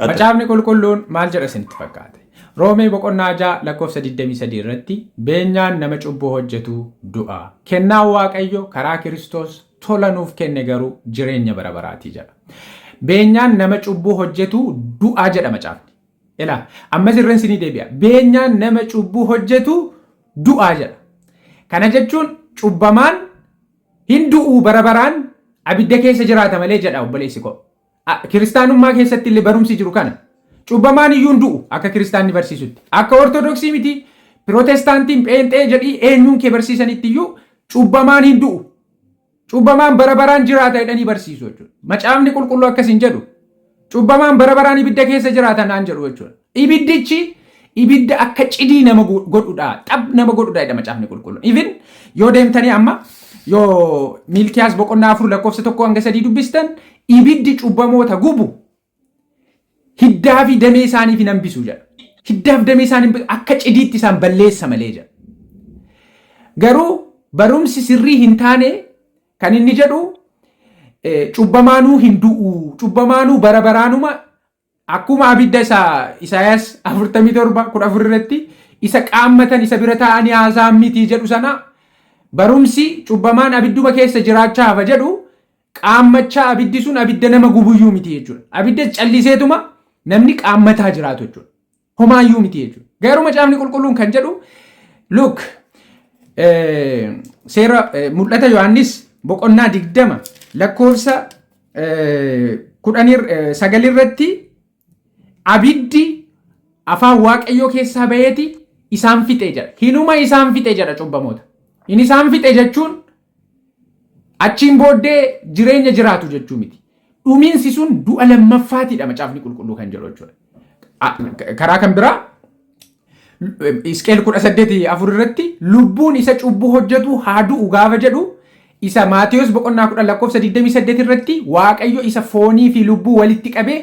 Macaafni qulqulluun maal jedha isinitti fakkaate? Roomee boqonnaa 6 lakkoofsa 23 irratti beenyaan nama cubbuu hojjetu du'a. Kennaan Waaqayyo karaa Kiristoos tola nuuf kenne garuu jireenya bara baraati jedha. Beenyaan nama cubbuu hojjetu du'a jedha macaafni. Ilaa ammas irreen sinii deebi'a. Beenyaan nama cubbuu hojjetu du'a jedha. Kana jechuun cubbamaan hin du'u bara baraan abidda keessa jiraata malee jedha obboleessi koo. Kiristaanummaa keessatti illee barumsi jiru kana. Cubbamaan iyyuu hin du'u akka kiristaanni barsiisutti. Akka ortodoksii miti Pirotestaantiin pheenxee jedhii eenyuun kee barsiisanitti iyyuu cubbamaan hin du'u. Cubbamaan bara baraan jiraata jedhanii barsiisu jechuudha. Macaafni qulqulluu akkas hin jedhu. Cubbamaan bara baraan ibidda keessa jiraata naan jedhu jechuudha. Ibiddichi ibidda akka cidii nama godhudha. Xab nama godhudha jedha macaafni qulqulluun. Even yoo deemtanii amma yoo Milkiyaas boqonnaa 4 lakkoofsa 1-3 dubbistan ibiddi cubbamoota gubu hiddaa fi damee isaaniif hin hambisu jedha. Hiddaa fi damee isaanii akka cidiitti isaan balleessa malee jedha. Garuu barumsi sirrii hin taane kan inni jedhu cubbamaanuu hin du'u. Cubbamaanuu bara baraanuma akkuma abidda Isaayaas 47:14 irratti isa qaammatan isa bira taa'anii haasa'an miti jedhu sana barumsi cubbamaan abidduma keessa jiraachaa hafa jedhu qaammachaa abiddi sun abidda nama gubuyyuu miti jechuudha. Abidda calliseetuma namni qaammataa jiraatu jechuudha. Homaayyuu miti jechuudha. Garuu macaafni qulqulluun kan jedhu look seera mul'ata Yohaannis boqonnaa 20 lakkoofsa 19 irratti abiddi afaan waaqayyoo keessaa baheeti isaan fixe jedha. Hinuma isaan fixe jedha cubbamoota. Inni isaan fixe jechuun achiin booddee jireenya jiraatu jechuu miti. Dhumiinsi sun du'a lammaffaatiidha macaafni qulqulluu kan jedhu jechuudha. Karaa kan biraa Isqeel 18:4 irratti lubbuun isa cubbuu hojjetu haa du'u gaafa jedhu isa Maatiyos boqonnaa 10 lakkoofsa 28 irratti waaqayyo isa foonii fi lubbuu walitti qabee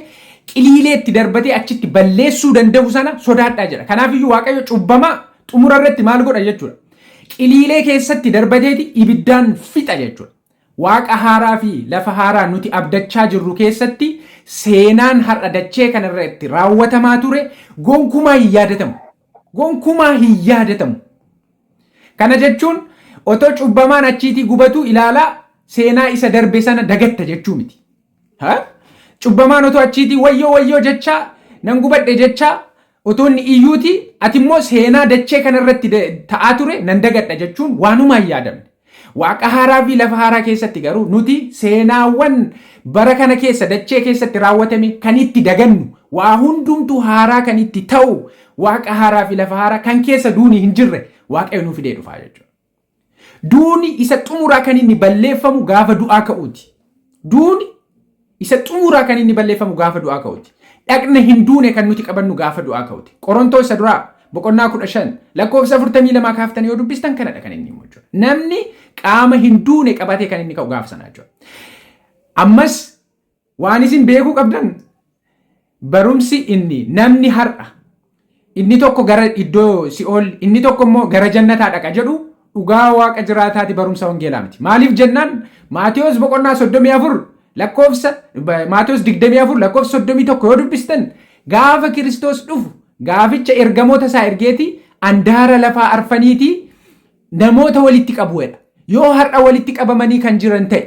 qiliileetti darbatee achitti balleessuu danda'u sana sodaadhaa jedha. Kanaaf iyyuu waaqayyo cubbamaa xumura irratti maal godha jechuudha. Qiliilee keessatti darbateeti ibiddaan fixa jechuudha. Waaqa haaraa fi lafa haaraa nuti abdachaa jirru keessatti seenaan har'a dachee kana irratti raawwatamaa ture gonkumaa hin yaadatamu. Gonkumaa hin yaadatamu. Kana jechuun otoo cubbamaan achiitii gubatu ilaalaa seenaa isa darbe sana dagatta jechuu miti. Cubbamaan otoo achiitii wayyoo jechaa nan gubadhe jechaa otoo inni iyyuuti ati immoo seenaa dachee kana irratti ta'aa ture nan dagadha jechuun waanuma hin yaadamne. Waaqa haaraa fi lafa haaraa keessatti garuu nuti seenaawwan bara kana keessa dachee keessatti raawwatame kan itti dagannu waa hundumtuu haaraa kan itti ta'u waaqa haaraa fi lafa haaraa kan keessa duuni hin jirre waaqayyo nu fidee dhufaa jechuudha. Duuni isa xumuraa kan inni balleeffamu gaafa du'aa ka'uuti. Duuni isa xumuraa kan inni balleeffamu gaafa du'aa ka'uuti. Dhaqna hin duune kan nuti qabannu gaafa du'aa ka'uuti. Qorontoos isa duraa boqonnaa 15 lakkoofsa 42 kaaftanii yoo dubbistan kanadha kan inni himu jechuudha. Namni qaama hin duune qabatee kan inni ka'u gaafa sana jechuudha. Ammas waan isin beekuu qabdan barumsi inni namni har'a inni tokko gara iddoo si'ool inni tokko immoo gara jannataa dhaqa jedhu dhugaa waaqa jiraataati barumsa wangeelaa miti. Maaliif jennaan Maatiyos boqonnaa 34 lakkoofsa Maatiyos 24 lakkoofsa 31 yoo dubbistan gaafa Kiristoos dhufu gaaficha ergamoota isaa ergeeti andaara lafaa arfaniiti namoota walitti qabuudha. Yoo har'a walitti qabamanii kan jiran ta'e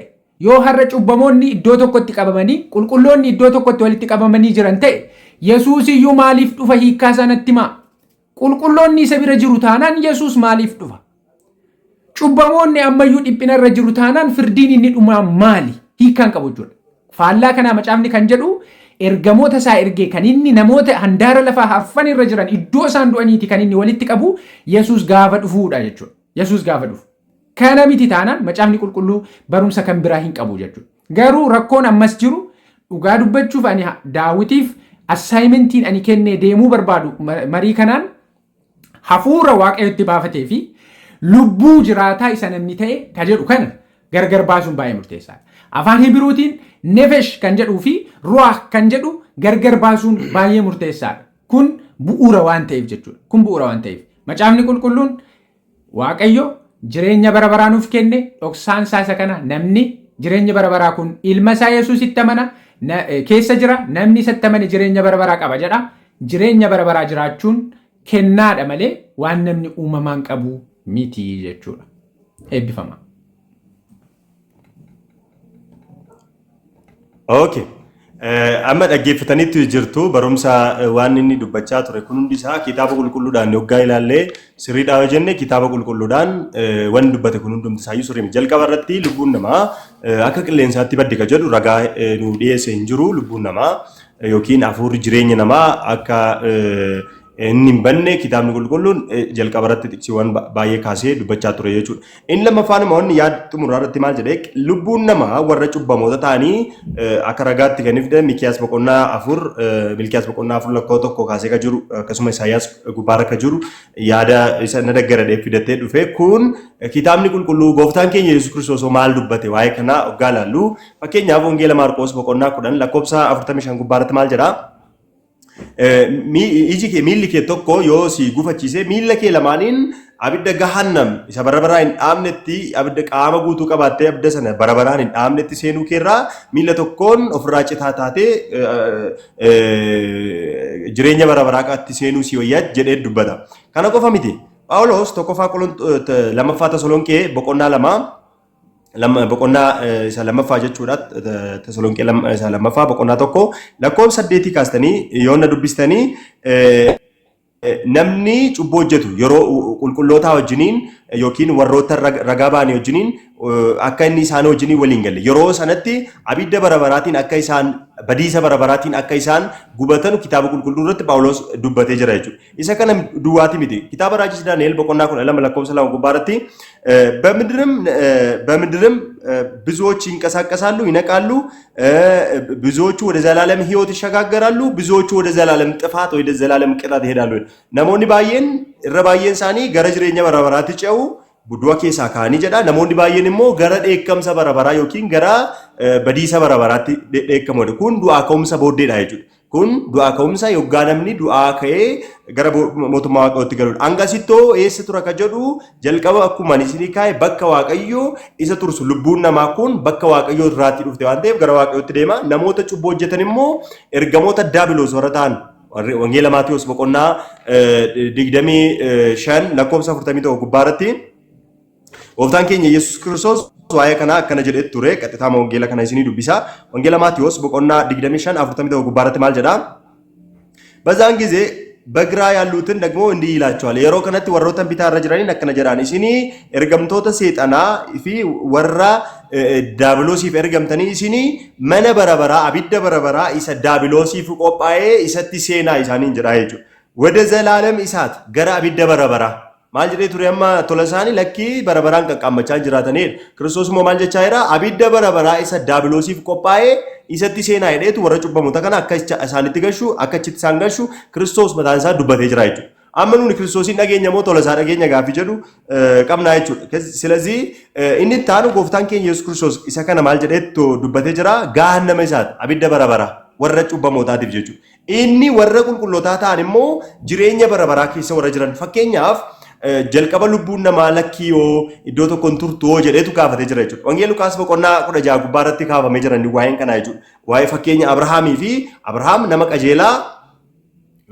yoo har'a cubbamoonni iddoo tokkotti qabamanii qulqulloonni iddoo tokkotti walitti qabamanii jiran ta'e Yesuus iyyuu maaliif dhufa hiikkaa sanatti himaa? Qulqulloonni isa bira jiru taanaan Yesuus maaliif dhufa? Cubbamoonni ammayyuu dhiphina irra jiru taanaan firdiin inni dhumaa maali? Hiikkaan qabu jechuudha. Faallaa kanaa macaafni kan jedhu ergamoota isaa ergee kan inni namoota handaara lafaa arfan irra jiran iddoo isaan du'aniiti kan inni walitti qabu Yesuus gaafa dhufuudha jechuudha. Yesuus gaafa dhufu. Kana miti taanaan macaafni qulqulluu barumsa kan biraa hin qabu jechuudha. Garuu rakkoon ammas jiru dhugaa dubbachuuf ani Daawitiif assaayimentiin ani kennee deemuu barbaadu marii kanaan hafuura waaqayyotti baafatee fi lubbuu jiraataa isa namni ta'e ka jedhu kana gargar baasuun baay'ee murteessaadha. Afaan Hibiruutiin nefesh kan jedhuu fi ruwaah kan jedhu gargar baasuun baay'ee murteessaadha. Kun bu'uura waan ta'eef jechuudha. Kun bu'uura waan ta'eef. Macaafni qulqulluun waaqayyo jireenya bara baraa nuuf kenne dhoksaan isaa isa kana namni jireenya bara baraa kun ilma isaa Yesuusitti amana keessa jira namni isatti amane jireenya bara baraa qaba jedha. Jireenya bara baraa jiraachuun kennaadha malee waan namni uumamaan qabu miti jechuudha. Eebbifama. Okay. Amma dhaggeeffatanitti jirtu barumsa waan inni dubbachaa ture kun hundi isaa kitaaba qulqulluudhaan yoggaa ilaallee sirriidhaa yoo jenne kitaaba qulqulluudhaan waan dubbate kun hundumti isaayyuu sirrii jalqaba irratti lubbuun namaa akka qilleensaatti baddi ka jedhu ragaa nu dhiyeesse hin jiru lubbuun namaa yookiin hafuurri jireenya namaa akka inni hin banne kitaabni qulqulluun jalqaba irratti tiksiiwwan baay'ee kaasee dubbachaa ture jechuudha. Inni lammaffaan immoo inni yaada xumuraa irratti maal jedhee lubbuun namaa warra cubbamoota ta'anii akka ragaatti kan ifde Mikiyaas boqonnaa 4 lakkoo tokko kaasee kan jiru akkasuma Isaayyaas gubbaarra kan jiru yaada isa na deggeradhee fidatee dhufe kun kitaabni qulqulluu gooftaan keenya Yesuus Kiristoos maal dubbate waa'ee kanaa hoggaa laallu fakkeenyaaf wangeela Maarqoos boqonnaa 10 lakkoofsa 45 gubbaarratti maal jedhaa miilli kee tokko yoo si gufachiise miilla kee lamaaniin abidda gahannam isa barabaraa hin dhaamnetti abidda qaama guutuu qabaattee abidda sana barabaraan hin dhaamnetti seenuu keerraa miilla tokkoon ofirraa citaa taatee jireenya barabaraa qaatti seenuu si wayyaa jedhee dubbata. Kana qofa miti. Phaawulos tokkoffaa lammaffaa Tasaloniqee boqonnaa 2 boqonnaa isa lammaffaa jechuudha Tasaloniqee isa lammaffaa boqonnaa 1 lakkoofsa 8 kaastanii yoo na dubbistanii namni cubbuu hojjetu yeroo qulqullootaa wajjiniin yookiin warroota ragaa ba'anii wajjiniin akka inni isaan wajjiniin waliin galle yeroo sanatti abidda barabaraatiin akka isaan badiisa barabaraatiin akka isaan gubatan kitaaba qulqulluu irratti Phaawulos dubbatee jira jechuudha. Isa kana duwwaati miti. Kitaaba raajii Daani'el boqonnaa 12 lakkoofsa 2 gubbaarratti በምድርም ብዙዎች ይንቀሳቀሳሉ ይነቃሉ ብዙዎቹ ወደ ዘላለም ሕይወት ይሸጋገራሉ ብዙዎቹ ወደ ዘላለም ጥፋት ወደ ዘላለም ቅጣት ይሄዳሉ. ነሞኒ ባየን ረባየን ሳኒ ገረ ጅሬኛ በረበራት ጨው ቡድዋ ኬሳ ካኒ ጀዳ ነሞኒ ባየን ሞ ገረ ዴከምሰ በረበራ ዮኪን ገራ በዲሰ በረበራት ዴከሞደ ኩን ዱአ ከውምሰ ቦዴዳ ይጁ kun du'a ka'umsa yoggaa namni du'aa ka'ee gara mootummaa waaqayyootti galuudha. Angasittoo eessa tura ka jedhu jalqaba akkuma isinii kaa'e bakka waaqayyoo isa tursu lubbuun namaa kun bakka waaqayyoo irraatti dhufte waan ta'eef gara waaqayyootti deema. Namoota cubbuu hojjetan immoo ergamoota daabiloos warra ta'an wangeela Maatiyos boqonnaa 25 lakkoofsa 41 gubbaarratti gooftaan keenya Yesuus Kiristoos waa'ee kana akkana jedhee ture qaxxitaama wangeela kana isinii dubbisa. Wangeela Maatiyos boqonnaa 25:41 gubbaarratti maal jedha? በዛን ጊዜ በግራ ያሉትን ደግሞ እንዲህ ይላቸዋል yeroo kanatti warroota bitaa irra jiraniin akkana jedhaan isinii ergamtoota seexanaa fi warra daabiloosiif ergamtanii isinii mana barabaraa abidda barabaraa isa daabiloosiif qophaa'ee isatti seenaa isaaniin jedha jechuudha. ወደ ዘላለም እሳት gara abidda barabaraa maal jedhee ture amma tola isaanii lakkii barabaraan qaqqaammachaa jiraataniidha. Kiristoos immoo maal jechaa jira? Abidda barabaraa isa daabiloosiif qophaa'ee isatti seenaa jedheetu warra cubbamoota kana akka isaanitti gashu akka achitti isaan gashu Kiristoos mataan isaa dubbatee jira jechuudha. Amma nuuni Kiristoosiin dhageenya moo tola isaa dhageenya gaaffii jedhu qabnaa jechuudha. Silazii inni taanu gooftaan keenya Yesuus Kiristoos isa kana maal jedheetu dubbatee jira? Gahannama isaati abidda barabaraa warra cubbamootaatiif jechuudha. Inni warra qulqullootaa ta'an immoo jireenya barabaraa keessa warra jiran fakkeenyaaf jalqaba lubbuun namaa lakkiyoo iddoo tokkoon turtuu jedheetu kaafatee jira jechuudha. Wangeela Lukaas boqonnaa 16 gubbaarratti kaafamee jira inni waa'een kanaa jechuudha. Waa'ee fakkeenya Abrahaamii fi Abrahaam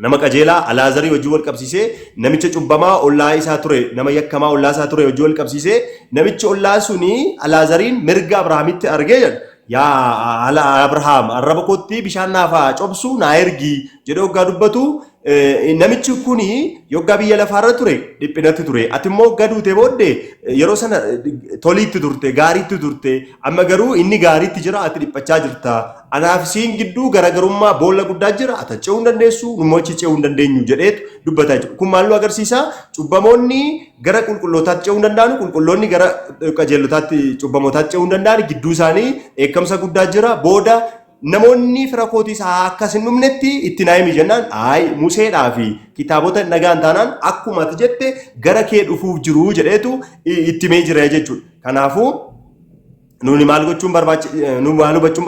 nama qajeelaa Alaazarii wajjin wal qabsiisee namicha cubbamaa ollaa isaa ture nama yakkamaa ollaa isaa ture wajjin wal qabsiisee namichi ollaa suni Alaazariin mirga Abrahaamitti argee jedha. Yaa Abrahaam arraba kootti bishaan naaf cobsu naa ergi jedhee waggaa dubbatu namichi kuni yoggaa biyya lafaarra ture dhiphinatti ture ati immoo waggaa duutee booddee yeroo sana toliitti turte gaariitti turte amma garuu inni gaariitti jira ati dhiphachaa jirta anaaf siin gidduu garagarummaa boolla guddaa jira ati ce'uu hin dandeessu immoo achi ce'uu hin dandeenyu jedheetu dubbataa jechuudha. Kun maal nu agarsiisa? Cubbamoonni gara qulqullootaatti ce'uu hin danda'an qulqulloonni gara qajeelotaatti cubbamootaatti ce'uu hin danda'an gidduu isaanii eekkamsa guddaa jira booda namoonni fira kootiis akkas hin dhumnetti itti naayimi jennaan Museedhaa fi kitaabota nagaan taanaan akkuma ati jette gara kee dhufuuf jiru jedheetu itti mee jira jechuudha. Kanaafuu nuuni maal hubachuun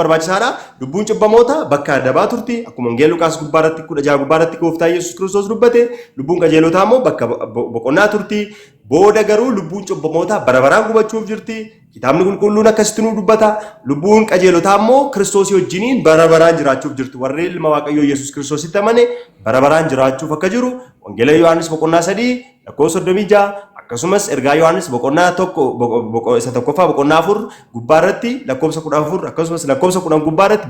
barbaachisaadha? Lubbuun cubbamoota bakka adabaa turti akkuma wangeela Lukaas gubbaarratti 16 gubbaarratti gooftaa Yesuus Kiristoos dubbate lubbuun qajeelotaa immoo bakka boqonnaa turti. Booda garuu lubbuun cubbamoota barabaraan gubachuuf jirti. Kitaabni qulqulluun akkasitti nu dubbata. Lubbuun qajeelotaa immoo Kiristoosii wajjiniin barabaraan jiraachuuf jirti. Warri ilma Waaqayyoo Yesuus Kiristoositti amane barabaraan jiraachuuf akka jiru wangeela Yohaannis boqonnaa 3 lakkoofsa 36 akkasumas ergaa Yohaannis boqonnaa 1 boqonnaa 4 gubbaarratti lakkoofsa 14 akkasumas lakkoofsa 10 gubbaarratti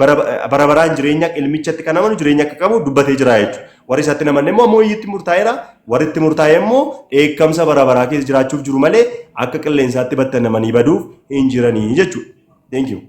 barabaraan jireenya ilmichatti kan amanu jireenya akka qabu dubbatee jira jechuudha. Warri isatti namanne immoo ammoo murtaa'eera. Warri itti murtaa'e immoo dheekkamsa barabaraa keessa jiraachuuf jiru malee akka qilleensaatti battanamanii baduuf hin jiranii jechuudha. Thank you.